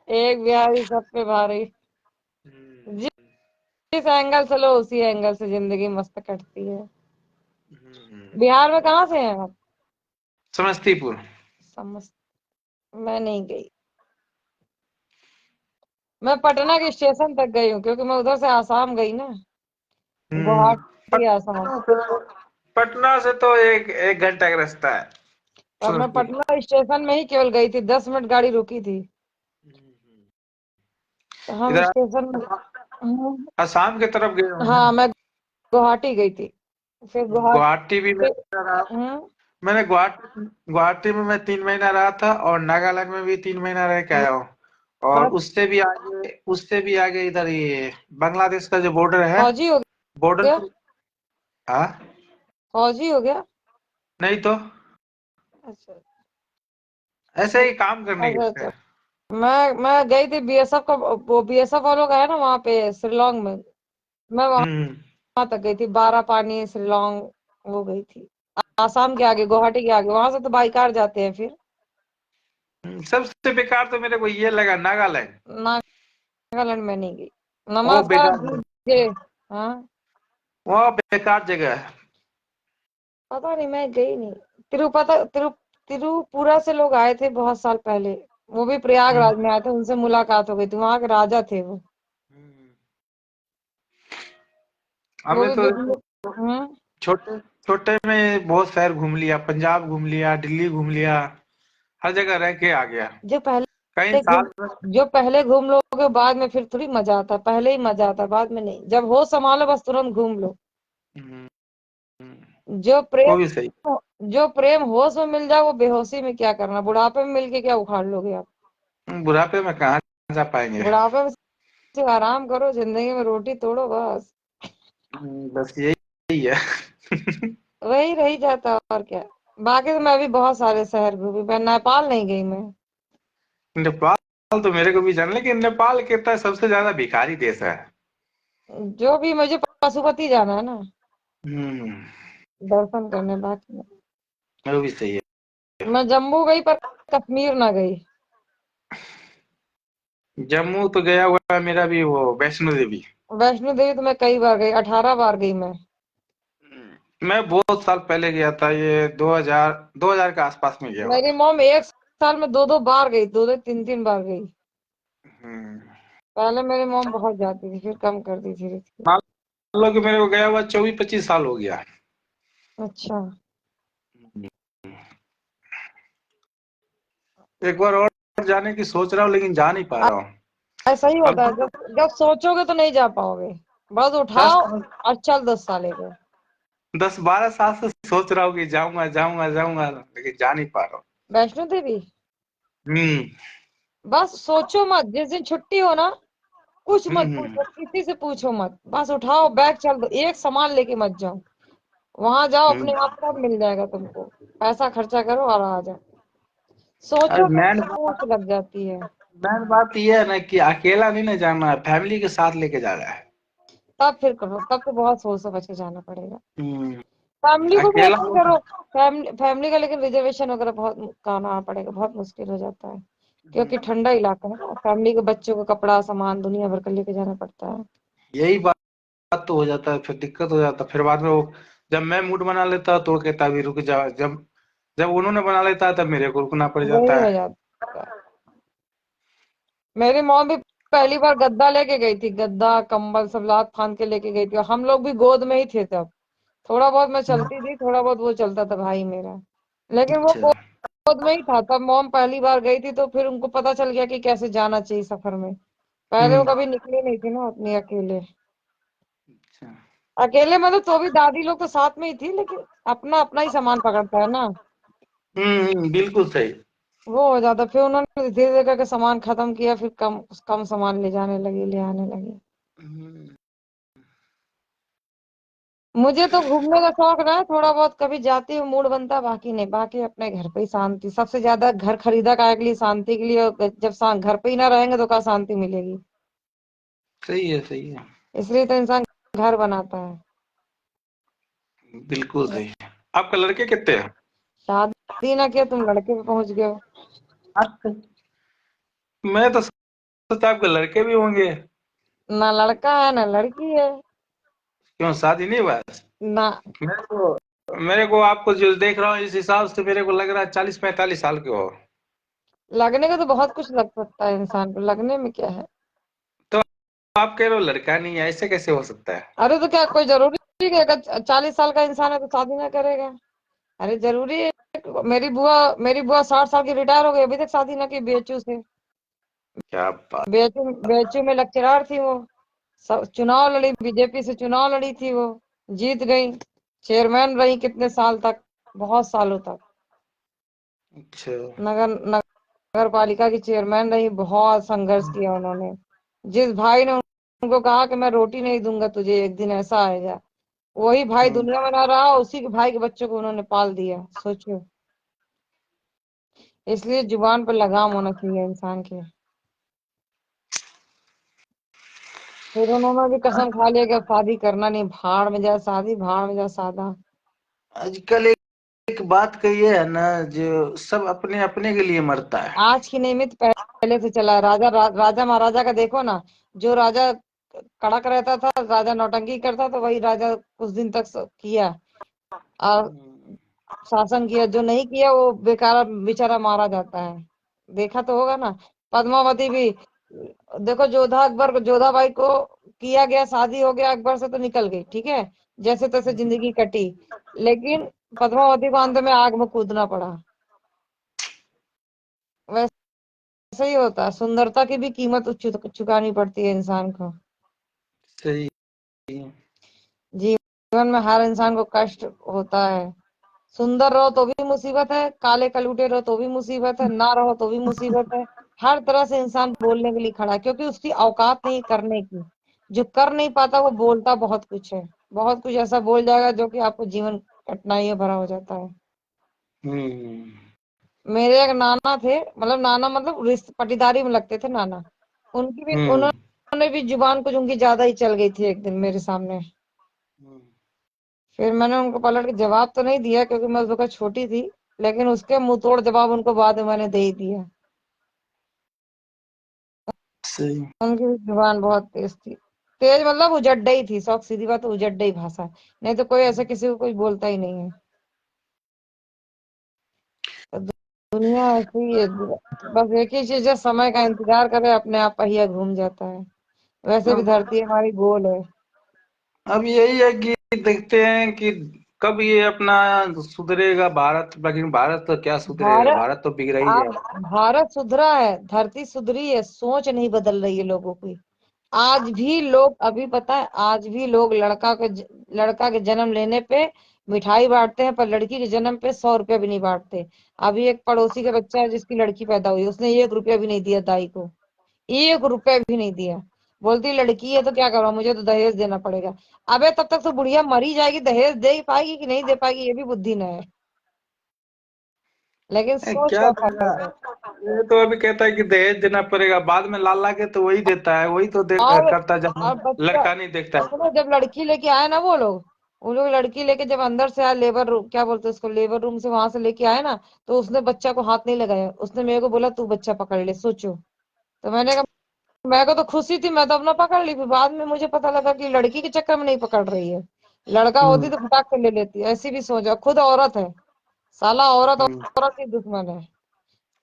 Speaker 1: एक बिहारी सब पे भारी। जिस एंगल से लो उसी एंगल से जिंदगी मस्त कटती है। बिहार में कहाँ से हैं आप?
Speaker 3: समस्तीपुर।
Speaker 1: समझ, मैं नहीं गई। मैं पटना के स्टेशन तक गई हूँ, क्योंकि मैं उधर से आसाम गई ना, गुवाहाटी आसाम।
Speaker 3: पटना से तो एक एक घंटा का रास्ता है
Speaker 1: और मैं
Speaker 3: समस्तीपुर।
Speaker 1: पटना स्टेशन में ही केवल गई थी, 10 मिनट गाड़ी रुकी थी, तो हम
Speaker 3: इधर
Speaker 1: स्टेशन में।
Speaker 3: असम के तरफ गए हो ना?
Speaker 1: हाँ, मैं गुवाहाटी गई थी, फिर गुवाहाटी।
Speaker 3: गुवाहाटी भी मैं रहा।
Speaker 1: हम्म।
Speaker 3: मैंने गुवाहाटी गुवाहाटी में मैं 3 महीना रहा था, और नागालैंड में भी 3 महीना रह के आया हूँ। और उससे भी आगे इधर ये बांग्लादेश का जो बॉर्डर है,
Speaker 1: फौजी हो
Speaker 3: बॉर्डर
Speaker 1: गया,
Speaker 3: पे। हाँ।
Speaker 1: फौजी हो गया।
Speaker 3: नहीं तो
Speaker 1: अच्छा
Speaker 3: ऐसे ही काम करने
Speaker 1: अच्छा
Speaker 3: गए थे।
Speaker 1: अच्छा। मैं गई थी बीएसएफ का, वो बीएसएफ वालों का है ना वहाँ पे शिलोंग में। मैं
Speaker 3: हम्म
Speaker 1: वहां तक गई थी, बारह पानी शिलोंग, वो गई थी। आसाम के आगे, गुवाहाटी के आगे, वहां से तो बाई कार जाते हैं फिर।
Speaker 3: सबसे बेकार तो मेरे को ये लगा नागालैंड।
Speaker 1: नागालैंड में नहीं गई।
Speaker 3: वो
Speaker 1: नमस्कार
Speaker 3: बेकार है।
Speaker 1: दीजिए। हाँ,
Speaker 3: वो बेकार जगह है।
Speaker 1: पता नहीं, मैं गई नहीं। तिरुपुरा से लोग आए थे बहुत साल पहले, वो भी प्रयागराज में आए थे, उनसे मुलाकात हो गई थी, वहां के राजा थे वो।
Speaker 3: हम्म।
Speaker 1: वो
Speaker 3: हमें
Speaker 1: भी
Speaker 3: तो
Speaker 1: हम्म।
Speaker 3: छोटे छोटे में बहुत शहर घूम लिया, पंजाब घूम लिया, दिल्ली घूम लिया, हर जगह रह के आ गया।
Speaker 1: जो पहले
Speaker 3: कई
Speaker 1: पहले
Speaker 3: साल
Speaker 1: घूम जो पहले घूम लोगे बाद में फिर थोड़ी मजा आता है, पहले ही मजा आता है बाद में नहीं। जब होश संभालो बस तुरंत घूम लो।
Speaker 3: हम्म,
Speaker 1: जो
Speaker 3: वो
Speaker 1: प्रेम
Speaker 3: भी सही।
Speaker 1: जो प्रेम होश में मिल जाए वो बेहोशी में क्या करना, बुढ़ापे में मिलके क्या उखाड़ लोगे आप।
Speaker 3: बुढ़ापे में कहाँ जा पाएंगे।
Speaker 1: बुढ़ापे में सिर्फ आराम करो, जिंदगी में रोटी तोड़ो बस।
Speaker 3: बस यही है।
Speaker 1: वही रही जाता और क्या। बाकी तो मैं भी बहुत सारे शहर घूमी, मैं नेपाल नहीं गई मैं।
Speaker 3: नेपाल तो मेरे को भी जाना, लेकिन नेपाल कहता है सबसे ज्यादा भिखारी देश है।
Speaker 1: जो भी, मुझे पशुपति जाना है ना,
Speaker 3: हम्म,
Speaker 1: दर्शन करने। बाकी नहीं।
Speaker 3: वो भी सही है।
Speaker 1: मैं जम्मू गई पर कश्मीर ना गई।
Speaker 3: जम्मू तो गया हुआ है मेरा भी, वो वैष्णो देवी।
Speaker 1: वैष्णो देवी तो मैं कई बार गई, 18 बार गई मैं।
Speaker 3: मैं बहुत साल पहले गया था, ये 2000 के आसपास में गया हुआ
Speaker 1: मेरी
Speaker 3: था।
Speaker 1: मॉम एक साल में दो दो बार गई, दो दो तीन तीन बार गई।
Speaker 3: हम्म,
Speaker 1: पहले मेरी मॉम बहुत जाती थी, फिर कम कर दी धीरे धीरे।
Speaker 3: मान लो कि मेरे को गया हुआ 24-25 साल हो गया।
Speaker 1: अच्छा।
Speaker 3: एक बार और जाने की सोच रहा हूँ, लेकिन जा नहीं पा रहा हूँ।
Speaker 1: ऐसा ही
Speaker 3: अब
Speaker 1: होता है, जब जब सोचोगे तो नहीं जा पाओगे। बस
Speaker 3: दस
Speaker 1: उठाओ और चल 10 साल के।
Speaker 3: 10-12 साल से सोच रहा हूँ कि जाऊंगा जाऊंगा जाऊंगा, लेकिन जा नहीं पा रहा हूँ।
Speaker 1: वैष्णो देवी
Speaker 3: हम्म।
Speaker 1: बस सोचो मत, जिस दिन छुट्टी हो ना, कुछ मत
Speaker 3: हम्म।
Speaker 1: पूछो, किसी से पूछो मत, बस उठाओ बैग चल दो, एक सामान लेके मत जाओ। वहां जाओ, अपने
Speaker 3: हम्म।
Speaker 1: आप सब मिल जाएगा तुमको। पैसा खर्चा करो और आ जाओ।
Speaker 3: अरे
Speaker 1: सोचो तो
Speaker 3: मैन
Speaker 1: सोच लग जाती है।
Speaker 3: मैन बात यह है ना कि अकेला नहीं ना जाना है, फैमिली के साथ लेके जाना है।
Speaker 1: तब फिर करो, तब तो बहुत सोच समझ के जाना पड़ेगा।
Speaker 3: हम्म।
Speaker 1: फैमिली को भी
Speaker 3: अकेला
Speaker 1: ऐसे ही
Speaker 3: हो
Speaker 1: करो। फैमिली का लेकिन रिजर्वेशन वगैरह बहुत कराना पड़ेगा, बहुत मुश्किल हो जाता है। क्योंकि ठंडा इलाका है ना, फैमिली के बच्चों को कपड़ा सामान दुनिया भर का लेके जाना पड़ता है।
Speaker 3: यही बात तो हो जाता है, फिर दिक्कत हो जाता है, फिर बाद में वो जब मैं मूड बना लेता तो वो कहता अभी रुक जा, जब जब उन्होंने बना लेता है तब मेरे को रुकना पड़
Speaker 1: वही
Speaker 3: जाता
Speaker 1: हो
Speaker 3: है।
Speaker 1: जाता है। मेरी मॉम भी पहली बार गद्दा लेके गई थी, गद्दा कंबल सब लाद फान के लेके गई थी, और हम लोग भी गोद में ही थे तब। थोड़ा बहुत मैं चलती थी, थोड़ा बहुत वो चलता था भाई मेरा। लेकिन वो
Speaker 3: अच्छा।
Speaker 1: गोद में ही था तब। मॉम पहली बार गई थी तो फिर उनको पता चल गया कि कैसे जाना चाहिए सफर में। पहले वो
Speaker 3: हम्म।
Speaker 1: कभी निकली नहीं थी ना अपनी अकेले।
Speaker 3: अच्छा।
Speaker 1: अकेले मतलब तो भी दादी लोग तो साथ में ही थी, लेकिन अपना अपना ही सामान पकड़ता है ना।
Speaker 3: बिल्कुल सही।
Speaker 1: वो हो जाता, फिर उन्होंने धीरे धीरे करके सामान खत्म किया, फिर कम कम सामान ले जाने लगी, ले आने लगी।
Speaker 3: हम्म।
Speaker 1: मुझे तो घूमने का शौक रहा है, थोड़ा बहुत कभी जाती हूँ, मूड बनता है, बाकी नहीं। बाकी अपने घर पे ही शांति सबसे ज्यादा। घर खरीदा काय के लिए? शांति के लिए। और जब घर पे ही ना रहेंगे तो कहाँ शांति मिलेगी।
Speaker 3: सही है, सही है।
Speaker 1: इसलिए तो इंसान घर बनाता है।
Speaker 3: बिल्कुल सही। आपका लड़के कितने हैं?
Speaker 1: शादी ना किया, तुम लड़के पे पहुंच गए हो।
Speaker 3: अच्छा। मैं तो सोचता आपके लड़के भी होंगे।
Speaker 1: ना लड़का है ना लड़की है।
Speaker 3: क्यों, शादी नहीं हुआ है?
Speaker 1: ना।
Speaker 3: मेरे को आपको जो देख रहा हूँ इस हिसाब से मेरे को लग रहा है 40-45 साल के हो।
Speaker 1: लगने का तो बहुत कुछ लग सकता है इंसान को, लगने में क्या है।
Speaker 3: तो आप कह रहे हो लड़का नहीं है, ऐसे कैसे हो सकता है?
Speaker 1: अरे तो क्या कोई जरूरी है कि अगर 40 साल का इंसान है तो शादी ना करेगा? अरे जरूरी है। मेरी बुआ 60 साल की रिटायर हो गई, अभी तक शादी ना की, बीएचयू से।
Speaker 3: क्या बात।
Speaker 1: बीएचयू में लेक्चरर थी वो। चुनाव लड़ी, बीजेपी से चुनाव लड़ी थी वो। जीत गई। चेयरमैन रही कितने साल तक, बहुत सालों तक।
Speaker 3: अच्छा।
Speaker 1: नगर नगर पालिका की चेयरमैन रही, बहुत संघर्ष किया उन्होंने। जिस भाई ने उनको कहा कि मैं रोटी नहीं दूंगा तुझे, एक दिन ऐसा आएगा, वही भाई
Speaker 3: हम्म।
Speaker 1: दुनिया में ना रहा, उसी के भाई के बच्चों को उन्होंने पाल दिया, सोचो। इसलिए जुबान पर लगाम होना चाहिए इंसान के। फिर उन्होंने भी कसम खा लिया कि अब शादी करना नहीं, भाड़ में जाए शादी, भाड़ में जाए सादा।
Speaker 3: आजकल एक बात कही है ना, जो सब अपने अपने के लिए मरता है।
Speaker 1: आज की नियमित पहले से चला है। राजा महाराजा का देखो ना। जो राजा कड़क रहता था, राजा नौटंकी करता, तो वही राजा कुछ दिन तक किया और शासन किया। जो नहीं किया वो बेचारा बेचारा मारा जाता है। देखा तो होगा ना। पद्मावती भी देखो, जोधाबाई को किया गया, शादी हो गया अकबर से तो निकल गई, ठीक है, जैसे तैसे जिंदगी कटी। लेकिन पद्मावती को अंत में आग में कूदना पड़ा। वैसे ऐसा ही होता है, सुंदरता की भी कीमत चुकानी पड़ती है इंसान को।
Speaker 3: सही।
Speaker 1: जीवन में हर इंसान को कष्ट होता है। सुंदर रहो तो भी मुसीबत है, काले कलूटे रहो तो भी मुसीबत है, ना रहो तो भी मुसीबत है। हर तरह से इंसान बोलने के लिए खड़ा है, क्योंकि उसकी औकात नहीं करने की। जो कर नहीं पाता वो बोलता बहुत कुछ है, बहुत कुछ ऐसा बोल जाएगा जो कि आपको जीवन कठिनाइयों भरा हो जाता है।
Speaker 3: हम्म।
Speaker 1: मेरे एक नाना थे, मतलब नाना मतलब पटीदारी में लगते थे नाना।
Speaker 3: हम्म।
Speaker 1: उन्होंने भी जुबान कुछ उनकी ज्यादा ही चल गई थी एक दिन मेरे सामने। फिर मैंने उनको पलट के जवाब तो नहीं दिया, क्योंकि मैं उस वक्त छोटी थी। लेकिन उसके मुंह तोड़ जवाब उनको बाद में मैंने दे ही दिया।
Speaker 3: सही।
Speaker 1: उनकी भी जुबान बहुत तेज थी। तेज मतलब उजड्डा ही थी, सौख सीधी बात, उजड्डा ही भाषा। नहीं तो कोई ऐसा किसी को कुछ बोलता ही नहीं है। तो दुनिया ऐसी है। बस एक ही चीज है, समय का इंतजार करे, अपने आप पहिया घूम जाता है। वैसे भी
Speaker 3: अब
Speaker 1: धरती हमारी गोल है।
Speaker 3: अब यही है कि देखते हैं कि कब ये अपना सुधरेगा भारत, लेकिन भारत तो क्या सुधरेगा,
Speaker 1: भारत
Speaker 3: भारत तो बिगड़ ही
Speaker 1: आप
Speaker 3: जाएगा।
Speaker 1: भारत सुधरा है, धरती सुधरी है, सोच नहीं बदल रही है लोगों की। आज भी लोग, अभी पता है, आज भी लोग लड़का के जन्म लेने पे मिठाई बांटते हैं, पर लड़की के जन्म पे 100 रुपया भी नहीं बांटते। अभी एक पड़ोसी का बच्चा है जिसकी लड़की पैदा हुई, उसने 1 रुपया भी नहीं दिया दाई को। 1 रुपया भी नहीं दिया। बोलती लड़की है तो क्या करो, मुझे तो दहेज देना पड़ेगा। अबे तब तक तो बुढ़िया मरी जाएगी, दहेज दे ही पाएगी कि नहीं दे पाएगी, ये भी बुद्धि न है। लेकिन सोच
Speaker 3: क्या
Speaker 1: का
Speaker 3: देना,
Speaker 1: फर्क है।
Speaker 3: ये तो अभी कहता है कि दहेज देना पड़ेगा, बाद में लाल ला के तो वही देता है, वही तो
Speaker 1: और
Speaker 3: करता है जब
Speaker 1: और बच्चा,
Speaker 3: लड़का नहीं देखता है।
Speaker 1: सुनो, जब लड़की लेके आए ना वो लोग लड़की लेके जब अंदर से आए, लेबर रूम क्या बोलते हैं उसको, लेबर रूम से वहां से लेके आए ना, तो उसने बच्चा को हाथ नहीं लगाया, उसने मेरे को बोला तू बच्चा पकड़ ले, सोचो। तो मैंने कहा, मेरे को तो खुशी थी, मैं तो अपना पकड़ ली। फिर बाद में मुझे पता लगा कि लड़की के चक्कर में नहीं पकड़ रही है, लड़का होती
Speaker 3: हम्म।
Speaker 1: तो फटाक कर ले लेती। ऐसी भी सोचा, खुद औरत है, साला औरत
Speaker 3: हम्म।
Speaker 1: औरत की दुश्मन है।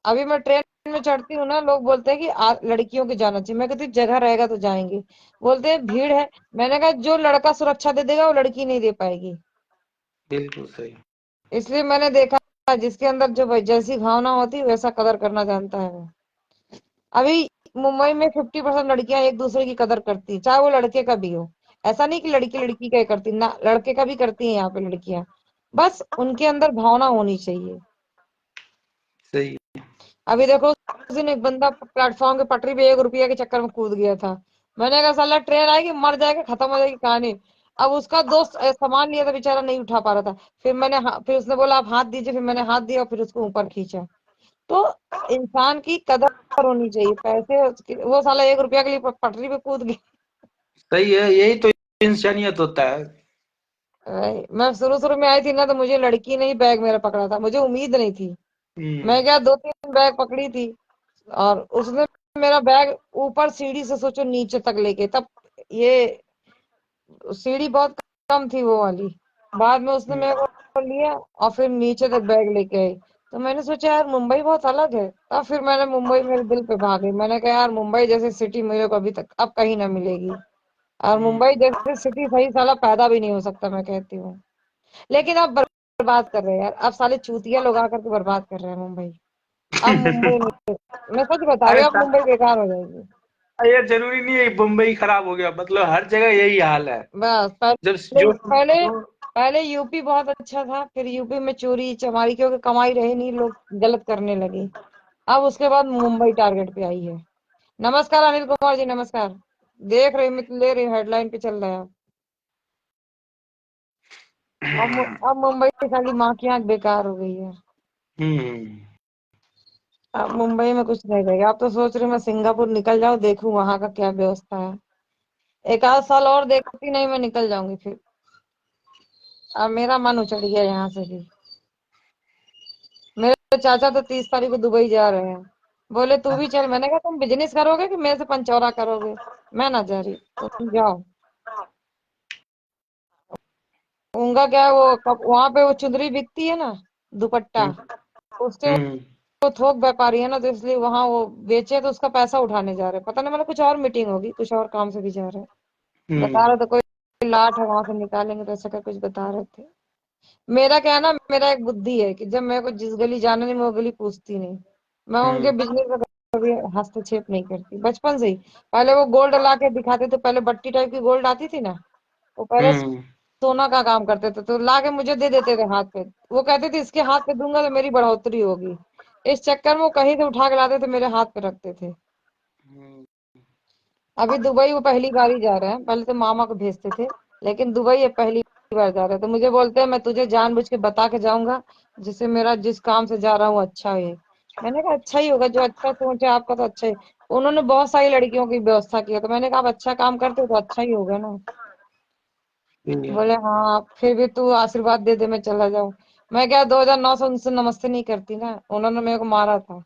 Speaker 1: अभी मैं ट्रेन में चढ़ती हूँ ना, लोग बोलते हैं कि लड़कियों के जाना चाहिए, मैं कहती हूँ, जगह रहेगा तो जाएंगे। बोलते हैं भीड़ है। मैंने कहा जो लड़का सुरक्षा दे देगा वो लड़की नहीं दे पाएगी।
Speaker 3: बिल्कुल सही।
Speaker 1: इसलिए मैंने देखा, जिसके अंदर जो जैसी भावना होती है वैसा कदर करना जानता है वो। अभी मुंबई में 50% लड़कियां एक दूसरे की कदर करती है, चाहे वो लड़के का भी हो। ऐसा नहीं कि लड़की लड़की का ही करती ना, लड़के का भी करती है यहाँ पे लड़कियां। बस उनके अंदर भावना होनी चाहिए।
Speaker 3: सही।
Speaker 1: अभी देखो, उस दिन एक बंदा प्लेटफॉर्म के पटरी पे 1 रुपया के चक्कर में कूद गया था। मैंने कहा साला ट्रेन आएगी, मर जाएगा, खत्म हो जाएगी कहानी। अब उसका दोस्त सामान लिया था, बेचारा नहीं उठा पा रहा था। फिर उसने बोला आप हाथ दीजिए, फिर मैंने हाथ दिया और फिर उसको ऊपर खींचा। तो इंसान की कदर होनी चाहिए, वो साला 1 रुपया के लिए पटरी पे कूद गया।
Speaker 3: सही है, यही तो इंसानियत होता है।
Speaker 1: मैं शुरू शुरू में आई थी ना, तो मुझे लड़की ने ही बैग मेरा पकड़ा था, मुझे उम्मीद नहीं थी।
Speaker 3: हम्म।
Speaker 1: मैं क्या 2-3 बैग पकड़ी थी, और उसने मेरा बैग ऊपर सीढ़ी से सोचो नीचे तक लेके, तब ये सीढ़ी बहुत कम थी वो वाली। बाद में उसने मेरे को लिया और फिर नीचे तक बैग लेके आई। तो मैंने सोचा यार मुंबई बहुत अलग है, तब फिर मैंने मुंबई मेरे दिल पे भा गई। मैंने कहा यार मुंबई जैसी सिटी मेरे को अभी तक अब कहीं ना मिलेगी। और मुंबई जैसी सिटी सही साला पैदा भी नहीं हो सकता, मैं कहती हूँ। लेकिन अब बर्बाद कर रहे हैं यार, अब साले चूतिया लोग आकर के बर्बाद कर रहे हैं मुंबई। अब मुंबई नहीं, मैं सच बता रही
Speaker 3: अरे
Speaker 1: हूँ, अब मुंबई बेकार हो जाएगी।
Speaker 3: ये जरूरी नहीं है मुंबई खराब हो गया, मतलब हर जगह यही हाल है।
Speaker 1: बस
Speaker 3: जब
Speaker 1: पहले
Speaker 3: जो
Speaker 1: पहले
Speaker 3: जो
Speaker 1: पहले यूपी बहुत अच्छा था, फिर यूपी में चोरी चमारी, क्योंकि कमाई रही नहीं, लोग गलत करने लगे। अब उसके बाद मुंबई टारगेट पे आई है। नमस्कार अनिल कुमार जी, नमस्कार। देख रहे मित्र, ले रहे हेडलाइन पे चल रहा है। अब मुंबई की साली माँ की आंख बेकार हो गई है।
Speaker 3: हम्म।
Speaker 1: अब मुंबई में कुछ नहीं रहेगा। अब तो सोच रही हूँ मैं सिंगापुर निकल जाऊं, देखूं वहां का क्या व्यवस्था है। एक आध साल और देखती, नहीं मैं निकल जाऊंगी फिर। अब मेरा मन उछट गया यहाँ से भी। मेरे चाचा तो 30 तारीख को दुबई जा रहे हैं। बोले तू भी चल, मैंने कहा तुम बिजनेस करोगे कि मेरे से पंचौरा करोगे। मैं ना जा रही, तुम जाओ। उनका क्या है, वहां पे वो चुंदरी बिकती है ना, दुपट्टा,
Speaker 3: हम्म।
Speaker 1: उसके
Speaker 3: हम्म।
Speaker 1: वो थोक व्यापारी है ना, तो इसलिए वहां वो बेचे तो उसका पैसा उठाने जा रहे हैं। पता नहीं, मतलब कुछ और मीटिंग होगी, कुछ और काम से भी जा रहे हैं। बता
Speaker 3: हम्म।
Speaker 1: रहे तो कोई लाट है वहां से निकालेंगे, तो ऐसा क्या कुछ बता रहे थे। मेरा क्या है ना, मेरा एक बुद्धि है कि जब मेरे को जिस गली जाना नहीं, मैं वो गली पूछती नहीं। मैं उनके
Speaker 3: हम्म।
Speaker 1: बिजनेस कभी हस्तक्षेप नहीं करती बचपन से ही। पहले वो गोल्ड ला के दिखाते थे, पहले बट्टी टाइप की गोल्ड आती थी ना, वो पहले
Speaker 3: हम्म।
Speaker 1: सोना का काम करते थे, तो ला के मुझे दे देते थे हाथ पे। वो कहते थे इसके हाथ पे दूंगा तो मेरी बढ़ोतरी होगी। इस चक्कर में वो कहीं से उठा के लाते थे, मेरे हाथ पे रखते थे।
Speaker 3: हम्म।
Speaker 1: अभी दुबई वो पहली बार ही जा रहे हैं, पहले तो मामा को भेजते थे, लेकिन दुबई ये पहली बार जा रहे हैं। तो मुझे बोलते हैं मैं तुझे जानबूझ के बता के जाऊंगा, जिससे मेरा जिस काम से जा रहा हूँ अच्छा है। मैंने कहा अच्छा ही होगा, जो अच्छा सोचे आपका तो अच्छा ही। उन्होंने बहुत सारी लड़कियों की व्यवस्था की है, तो मैंने कहा आप अच्छा काम करते हो तो अच्छा ही होगा ना। बोले हाँ फिर भी तू आशीर्वाद दे दे मैं चला जाऊं। मैं क्या 2009 से उनसे नमस्ते नहीं करती ना, उन्होंने मेरे को मारा था,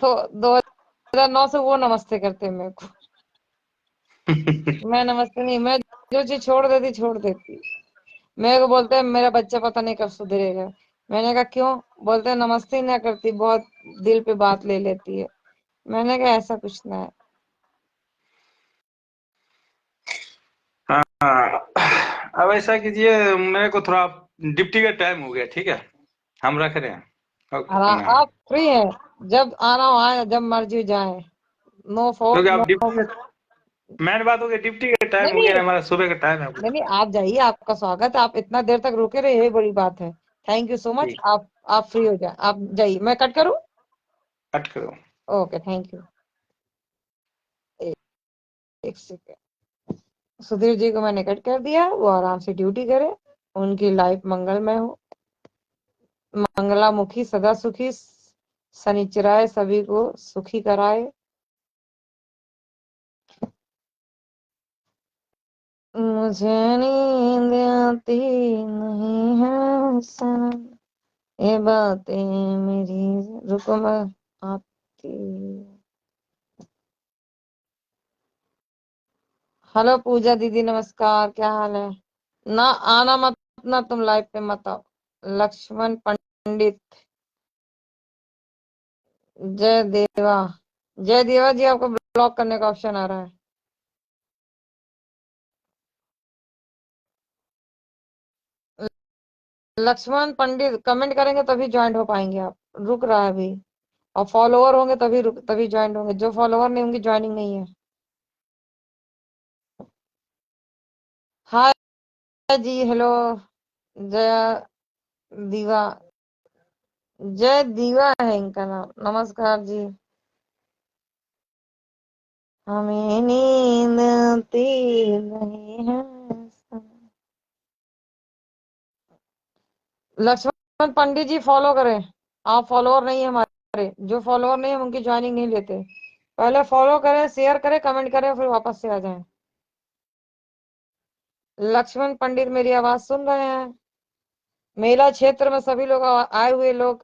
Speaker 1: तो 2009 से वो नमस्ते करते मेरे को। मैं नमस्ते नहीं, मैं जो चीज छोड़ देती। मेरे को बोलते हैं मेरा बच्चा पता नहीं कब सुधरेगा। मैंने कहा क्यों? बोलते हैं नमस्ते ही ना करती, बहुत दिल पे बात ले लेती है। मैंने कहा ऐसा कुछ ना है।
Speaker 3: हाँ, अब ऐसा कीजिए, मेरे को थोड़ा डिप्टी का टाइम हो गया, ठीक है, हम रख रहे हैं। ओके,
Speaker 1: और
Speaker 3: प्रणाम।
Speaker 1: आप फ्री हैं, जब आना हो आए, जब मर्जी जाए। नो
Speaker 3: क्योंकि
Speaker 1: फोर्स
Speaker 3: आप
Speaker 1: नो।
Speaker 3: डिप्टी मेन बात हो गई, डिप्टी का टाइम
Speaker 1: नहीं
Speaker 3: हो गया,
Speaker 1: नहीं
Speaker 3: हमारा सुबह का टाइम है।
Speaker 1: नहीं नहीं, आप जाइए, आपका स्वागत है, आप इतना देर तक रुके रहे, यही बड़ी बात है। Thank you so much.
Speaker 3: ठीक,
Speaker 1: आप फ्री हो जाए, आप जाइए, मैं कट करूँ?
Speaker 3: कट करो।
Speaker 1: Okay thank you. एक सेकेंड। सुधीर जी को मैंने कट कर दिया, वो आराम से ड्यूटी करे, उनकी लाइफ मंगलमय हो, मंगलामुखी सदा सुखी, शनिचराय सभी को सुखी कराए। मुझे नींद आती नहीं है सनम, ये बातें मेरी, रुको मैं आती। हेलो पूजा दीदी, नमस्कार, क्या हाल है? ना आना मत, ना तुम लाइव पे मत आओ। लक्ष्मण पंडित, जय देवा, जय देवा जी, आपको ब्लॉक करने का ऑप्शन आ रहा है। लक्ष्मण पंडित कमेंट करेंगे तभी ज्वाइन हो पाएंगे आप, रुक रहा है अभी। और फॉलोवर होंगे तभी ज्वाइन होंगे, जो फॉलोवर नहीं होंगे ज्वाइनिंग नहीं है। हाय जी, हेलो। जय दीवा, जय दीवा है इनका नाम, नमस्कार जी। हमें नींद आती नहीं है। लक्ष्मण पंडित जी फॉलो करें, आप फॉलोअर नहीं है हमारे, जो फॉलोअर नहीं है हम उनकी ज्वाइनिंग नहीं लेते। पहले फॉलो करें, शेयर करें, कमेंट करें, फिर वापस से आ जाएं। लक्ष्मण पंडित मेरी आवाज सुन रहे हैं? मेला क्षेत्र में सभी लोग आए हुए लोग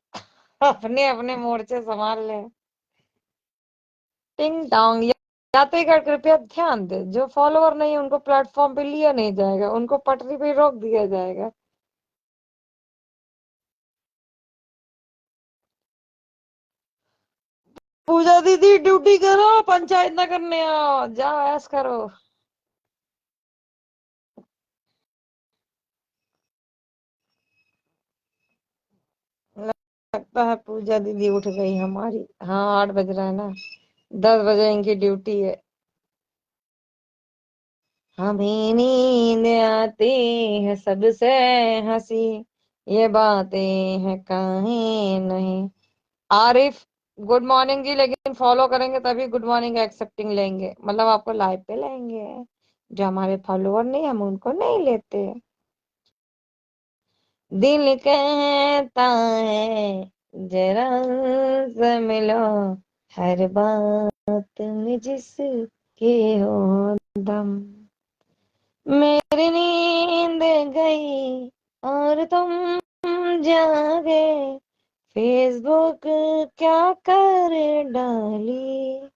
Speaker 1: अपने अपने मोर्चे संभाल लें। टिंग टोंग, यात्रीगण कृपया ध्यान दें, जो फॉलोअर नहीं है उनको प्लेटफॉर्म पे लिया नहीं जाएगा, उनको पटरी पे रोक दिया जाएगा। पूजा दीदी ड्यूटी करो, पंचायत ना करने आओ, जाओ ऐस करो। लगता है पूजा दीदी उठ गई हमारी। हाँ 8 बज रहा है ना, 10 बजे इनकी ड्यूटी है। हमें नींद आती है सबसे हंसी, ये बातें हैं कहीं नहीं। आरिफ, गुड मॉर्निंग जी, लेकिन फॉलो करेंगे तभी गुड मॉर्निंग एक्सेप्टिंग लेंगे, मतलब आपको लाइव पे लेंगे। जो हमारे फॉलोअर नहीं, हम उनको नहीं लेते। दिल कहता है जरा से मिलो, हर बात में जिसके हो दम। मेरी नींद गई और तुम जागे, फेसबुक क्या कर डाली।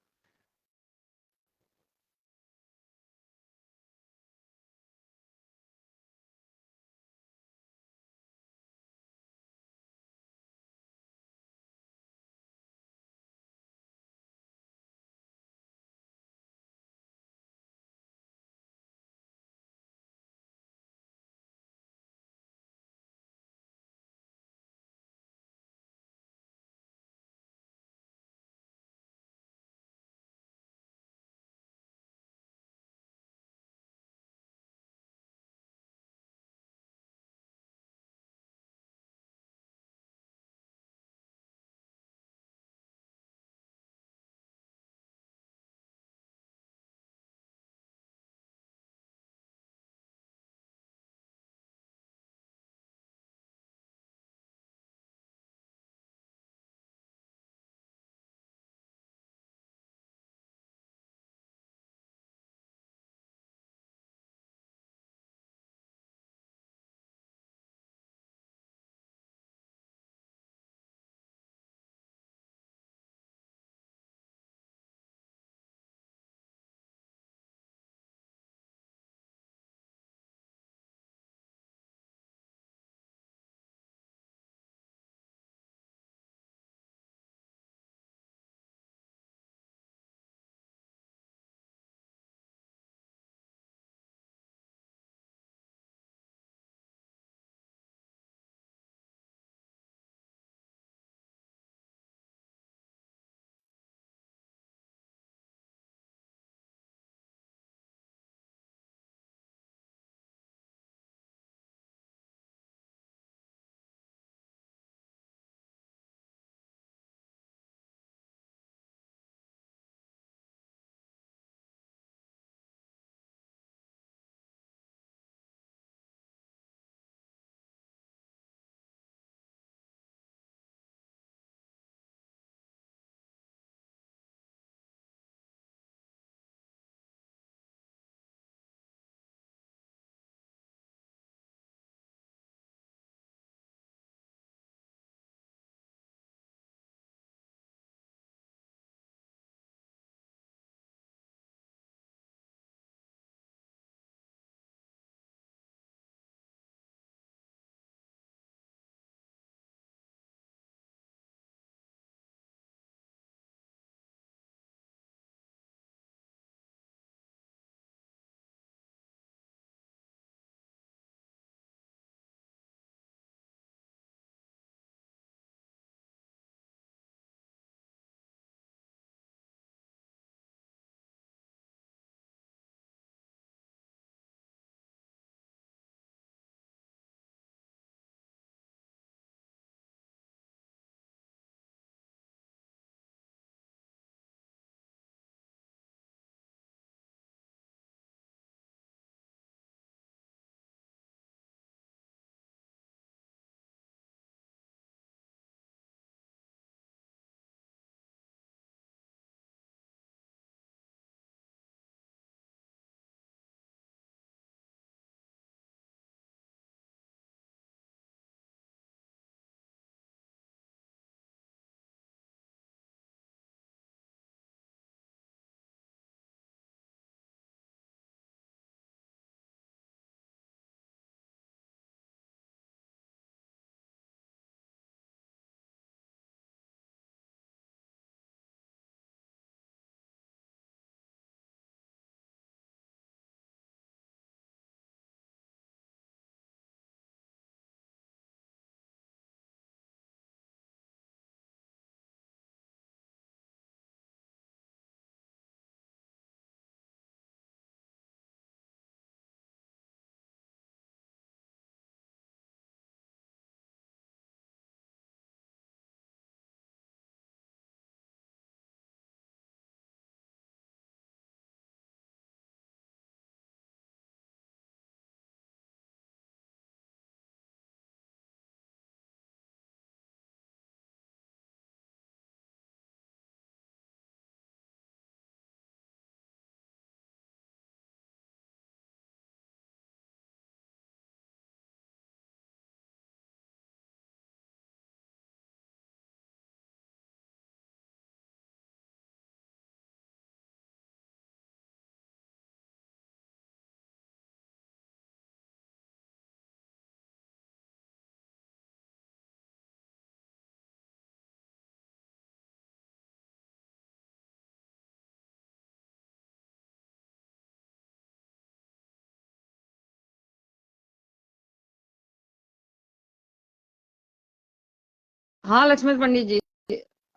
Speaker 1: हाँ लक्ष्मण पंडित जी।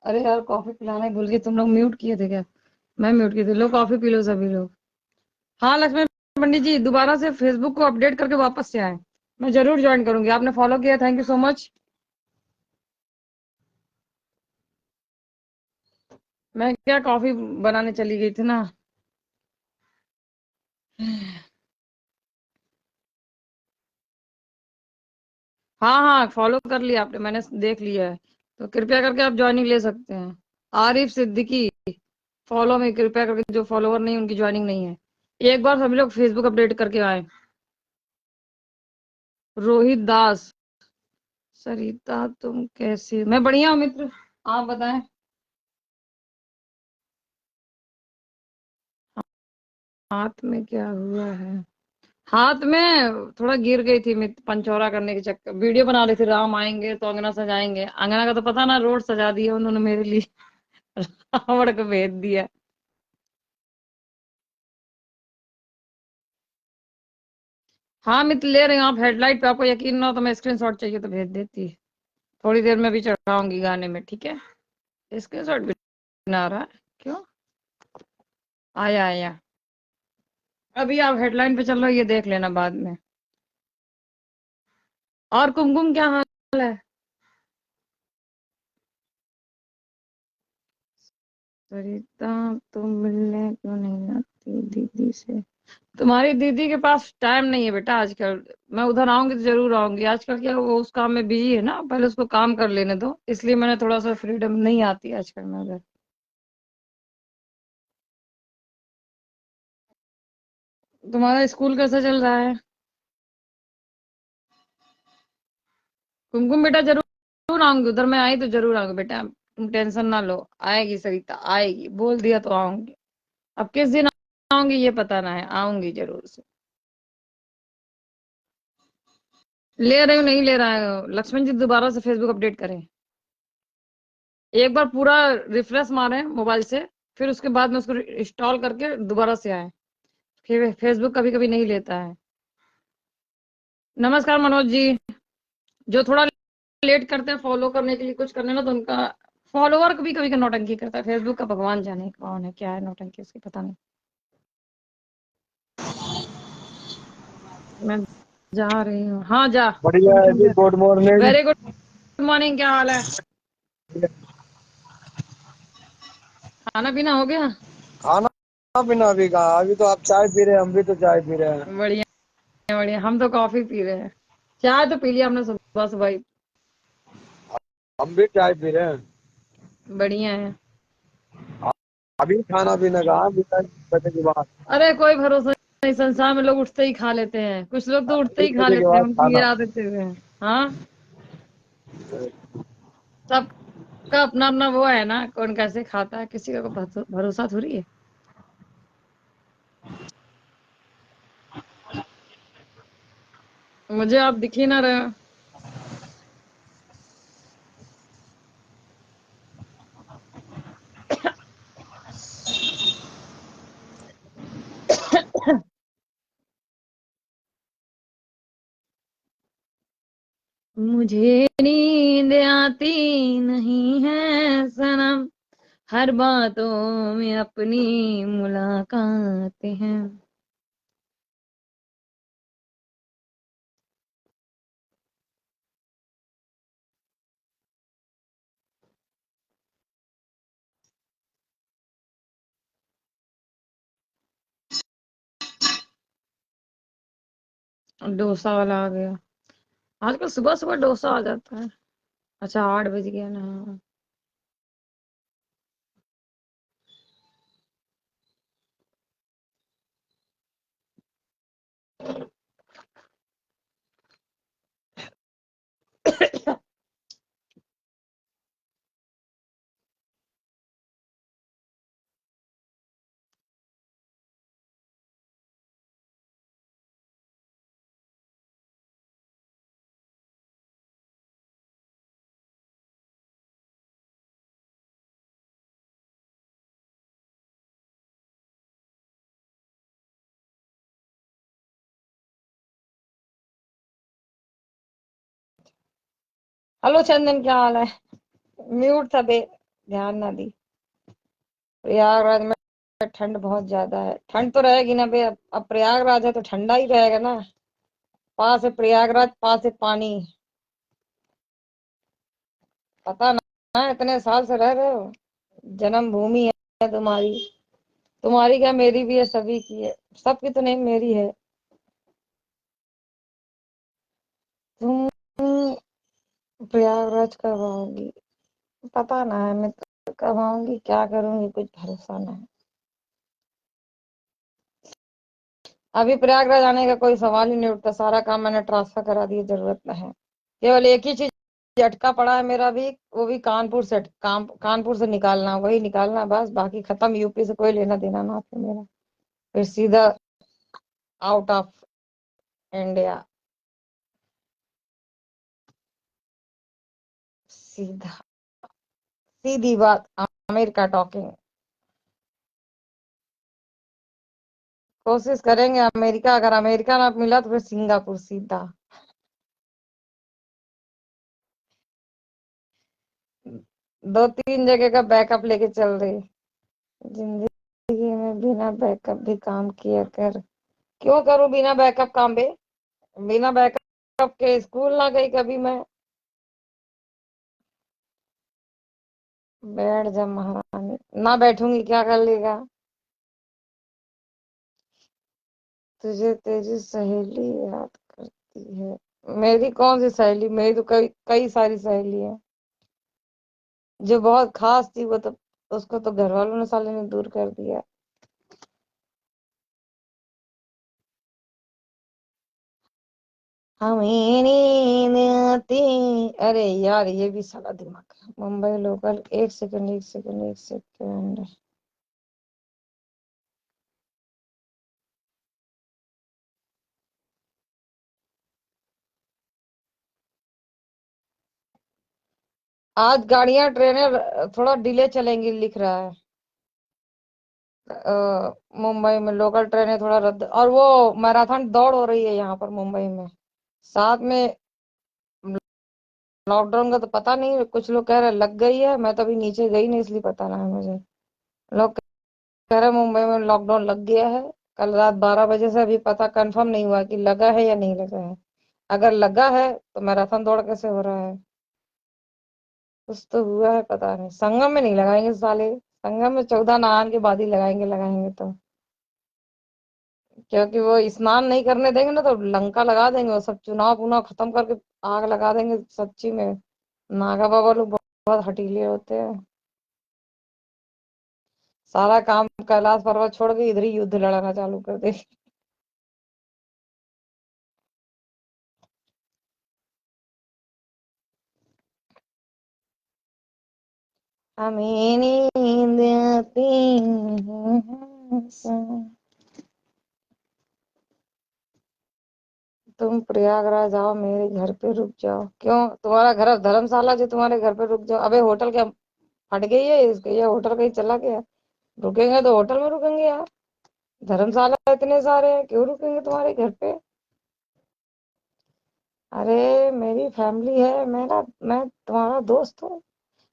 Speaker 1: अरे यार कॉफी पिलाना ही भूल गई, तुम लोग म्यूट किए थे क्या? मैं म्यूट की थी। लो कॉफी पी लो सभी लोग। हाँ लक्ष्मण पंडित जी, दोबारा से फेसबुक को अपडेट करके वापस से आए। मैं जरूर ज्वाइन करूंगी। आपने फॉलो किया, थैंक यू सो मच। मैं क्या कॉफी बनाने चली गई थी ना। हाँ हाँ फॉलो कर लिया आपने, मैंने देख लिया है। तो कृपया करके आप ज्वाइनिंग ले सकते हैं। आरिफ सिद्दीकी, फॉलो में कृपया करके, जो फॉलोवर नहीं उनकी ज्वाइनिंग नहीं है। एक बार सभी लोग फेसबुक अपडेट करके आए। रोहित दास, सरिता तुम कैसी? मैं बढ़िया हूँ मित्र, आप बताएं। हाथ में क्या हुआ है? हाथ में थोड़ा गिर गई थी मित्र, पंचौरा करने के चक्कर। वीडियो बना रही थी, राम आएंगे तो अंगना सजाएंगे। अंगना का तो पता ना, रोड सजा दिया उन्होंने मेरे लिए। रावण को भेज दिया। हाँ मित्र ले रही हूँ। आप हेडलाइट पे, आपको यकीन ना हो तो मैं स्क्रीनशॉट चाहिए तो भेज देती। थोड़ी देर में भी चढ़ाऊंगी गाने में, ठीक है? स्क्रीनशॉट भी ना आ रहा है क्यों? आया आया। अभी आप हेडलाइन पे चल रहे हो, ये देख लेना बाद में। और कुमकुम क्या हाल है? सरिता तुम मिलने क्यों नहीं आती दीदी से? तुम्हारी दीदी के पास टाइम नहीं है बेटा आजकल। मैं उधर आऊंगी तो जरूर आऊंगी। आजकल क्या वो उस काम में बिजी है ना, पहले उसको काम कर लेने दो, इसलिए मैंने थोड़ा सा फ्रीडम नहीं आती आजकल मैं उधर। तुम्हारा स्कूल कैसा चल रहा है? कुमकुम बेटा जरूर जरूर आऊंगी उधर। मैं आई तो जरूर आऊंगी बेटा, तुम टेंशन ना लो। आएगी सरिता आएगी, बोल दिया तो आऊंगी। अब किस दिन आऊंगी ये पता ना है, आऊंगी जरूर से। ले रहे हो नहीं ले रहा है लक्ष्मण जी, दोबारा से फेसबुक अपडेट करें। एक बार पूरा रिफ्रेश मारें मोबाइल से, फिर उसके बाद में उसको इंस्टॉल करके दोबारा से आए। फिर फेसबुक कभी कभी नहीं लेता है। नमस्कार मनोज जी। जो थोड़ा लेट करते हैं फॉलो करने के लिए, कुछ करने ना, तो उनका फॉलोवर कभी कभी का नौटंकी करता है। फेसबुक का भगवान जाने कौन है, क्या है नौटंकी उसकी, पता नहीं। मैं जा रही हूँ, हाँ जा।
Speaker 4: बढ़िया
Speaker 1: तुम
Speaker 4: है
Speaker 1: क्यों
Speaker 4: जी।
Speaker 1: जा?
Speaker 4: Good morning.
Speaker 1: Very good morning, क्या हाल है? खाना पीना हो गया?
Speaker 4: खाना पीना अभी कहाँ, अभी तो आप चाय पी रहे हैं, हम भी तो चाय पी रहे हैं।
Speaker 1: बढ़िया बढ़िया, हम तो कॉफी पी रहे हैं। चाय तो पी लिया हमने सुबह सुबह ही।
Speaker 4: हम भी चाय पी रहे हैं।
Speaker 1: बढ़िया है।
Speaker 4: अभी खाना पीना कहाँ, अभी 10 बजे के बाद।
Speaker 1: अरे कोई भरोसा नहीं, संसार में लोग उठते ही खा लेते हैं। कुछ लोग तो उठते ही
Speaker 4: 1
Speaker 1: खा
Speaker 4: बजे के
Speaker 1: लेते हैं,
Speaker 4: बाद
Speaker 1: उनकी ये
Speaker 4: खाना।
Speaker 1: आदत है। हाँ, सबका अपना अपना वो है ना, कौन कैसे खाता है, किसी का भरोसा थोड़ी है। मुझे आप दिख ही ना रहे हो। मुझे नींद आती नहीं है सनम, हर बातों में अपनी मुलाकात है। डोसा वाला आ गया। आजकल सुबह सुबह डोसा आ जाता है। अच्छा 8 बज गया ना। हेलो चंदन, क्या हाल है? म्यूट था बे, ध्यान ना दी। प्रयागराज में ठंड बहुत ज्यादा है। ठंड तो रहेगी ना बे, अब प्रयागराज है तो ठंडा ही रहेगा ना। पास है प्रयागराज, पास है पानी। पता ना, इतने साल से रह रहे हो, जन्मभूमि है तुम्हारी। तुम्हारी क्या, मेरी भी है, सभी की है। सबकी तो नहीं, मेरी है। तुम प्रयागराज कब आओगी? पता ना है, मैं तो कब आऊंगी, क्या करूंगी, कुछ भरोसा नहीं है। अभी प्रयागराज आने का कोई सवाल ही नहीं उठता, सारा काम मैंने ट्रांसफर करा दिया, जरूरत नहीं है। केवल एक ही चीज अटका पड़ा है मेरा भी, वो भी कानपुर से, कानपुर से निकालना, वही निकालना बस, बाकी खत्म। यूपी से कोई लेना देना ना फिर मेरा, फिर सीधा आउट ऑफ इंडिया, सीधा, सीधी बात, अमेरिका टॉकिंग। कोशिश करेंगे अमेरिका, अगर अमेरिका ना मिला तो फिर सिंगापुर सीधा। 2-3 जगह का बैकअप लेके चल रही। जिंदगी में बिना बैकअप भी काम किया कर। क्यों करूं बिना बैकअप काम बे? बिना बैकअप के स्कूल ना गई कभी मैं। बैठ जा महारानी, ना बैठूंगी क्या कर लेगा? तुझे तेरी सहेली याद करती है। मेरी कौन सी सहेली? मेरी तो कई कई सारी सहेली है। जो बहुत खास थी वो तो, उसको तो घर वालों ने साले ने दूर कर दिया। हमें नींद आती। अरे यार, ये भी साला दिमाग है। मुंबई लोकल, एक सेकंड, एक सेकंड, एक सेकंड। आज गाड़ियां ट्रेनें थोड़ा डिले चलेंगी लिख रहा है। मुंबई में लोकल ट्रेनें थोड़ा रद्द, और वो मैराथन दौड़ हो रही है यहाँ पर मुंबई में। साथ में लॉकडाउन का तो पता नहीं, कुछ लोग कह रहे लग गई है, मैं तो अभी नीचे गई नहीं इसलिए पता ना है मुझे। लोग कह रहे मुंबई में लॉकडाउन लग गया है। कल रात 12 बजे से अभी पता कंफर्म नहीं हुआ कि लगा है या नहीं लगा है। अगर लगा है तो मैराथन दौड़ कैसे हो रहा है? कुछ तो हुआ है, पता नहीं। संगम में नहीं लगाएंगे साले, संगम में 14 नहान के बाद ही लगाएंगे, लगाएंगे तो। क्योंकि वो स्नान नहीं करने देंगे ना तो लंका लगा देंगे, वो सब चुनाव पुनाव खत्म करके आग लगा देंगे सच्ची में। नागा बाबा लोग बहुत, बहुत हटीले होते हैं। सारा काम कैलाश पर्वत छोड़ के इधर ही युद्ध लड़ाना चालू कर दे। हमें नींद आती है। तुम प्रयागराज आओ, मेरे घर पे रुक जाओ। क्यों, तुम्हारा घर अब धर्मशाला, जो तुम्हारे घर पे रुक जाओ? अबे होटल क्या फट गई है इसके, ये होटल कहीं चला गया? रुकेंगे तो होटल में रुकेंगे यार। धर्मशाला इतने सारे हैं, क्यों रुकेंगे तुम्हारे घर पे? अरे मेरी फैमिली है, मैं तुम्हारा दोस्त हूँ।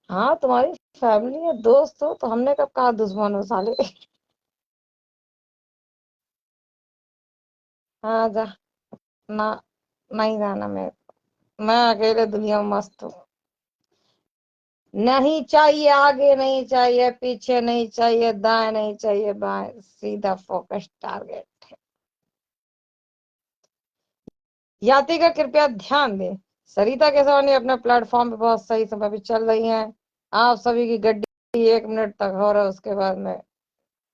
Speaker 1: हाँ, तुम्हारी फैमिली है, दोस्त हो तो हमने कब कहा दुश्मन हो साले? हाँ जा। ना, नहीं जाना मैं अकेले दुनिया में मस्त हूँ। नहीं चाहिए आगे, नहीं चाहिए पीछे, नहीं चाहिए दाएं, नहीं चाहिए बाएं, सीधा फोकस टारगेट। यात्री का कृपया ध्यान दें, सरिता केसवानी अपने प्लेटफॉर्म पे बहुत सही समय पे चल रही हैं। आप सभी की गड्डी 1 मिनट तक हो रहा है, उसके बाद में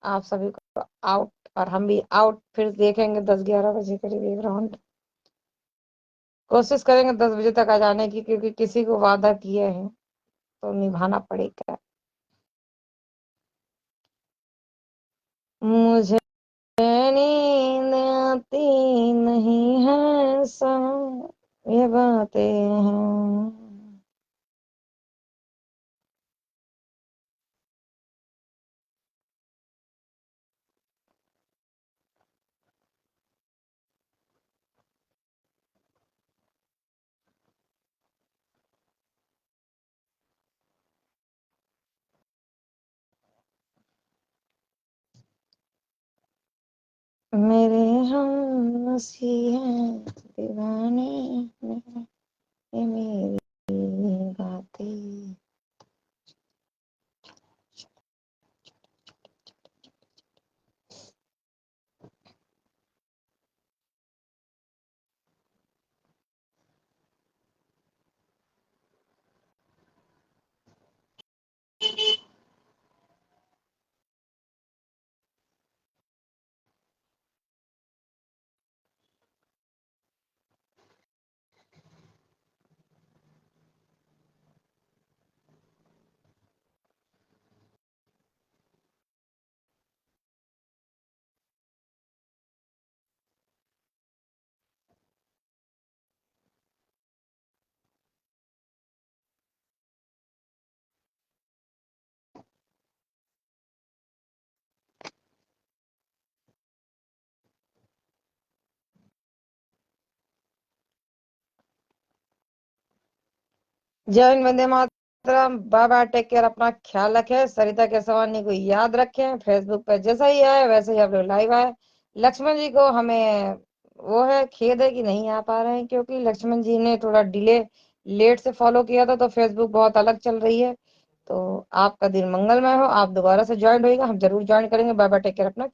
Speaker 1: आप सभी को आउट, और हम भी आउट। फिर देखेंगे 10-11 बजे करीब एक राउंड। कोशिश करेंगे 10 बजे तक आ जाने की, क्योंकि किसी को वादा किए हैं तो निभाना पड़ेगा। मुझे नींद आती नहीं है सनम, ये बातें हैं। मेरे हम नसी हैं दीवाने ये मेरी बातें। जय Hind, Vande Mataram, bye bye, take care, अपना ख्याल रखें। सरिता केसवानी को याद रखें। फेसबुक पे जैसा ही आए वैसे ही आप लोग लाइव आए। लक्ष्मण जी को हमें वो है, खेद है कि नहीं आ पा रहे हैं, क्योंकि लक्ष्मण जी ने थोड़ा लेट से फॉलो किया था, तो फेसबुक बहुत अलग चल रही है। तो आपका दिन मंगलमय हो। आप दोबारा से ज्वाइन होइएगा, हम जरूर ज्वाइन करेंगे। बाय बाय, टेक केयर, अपना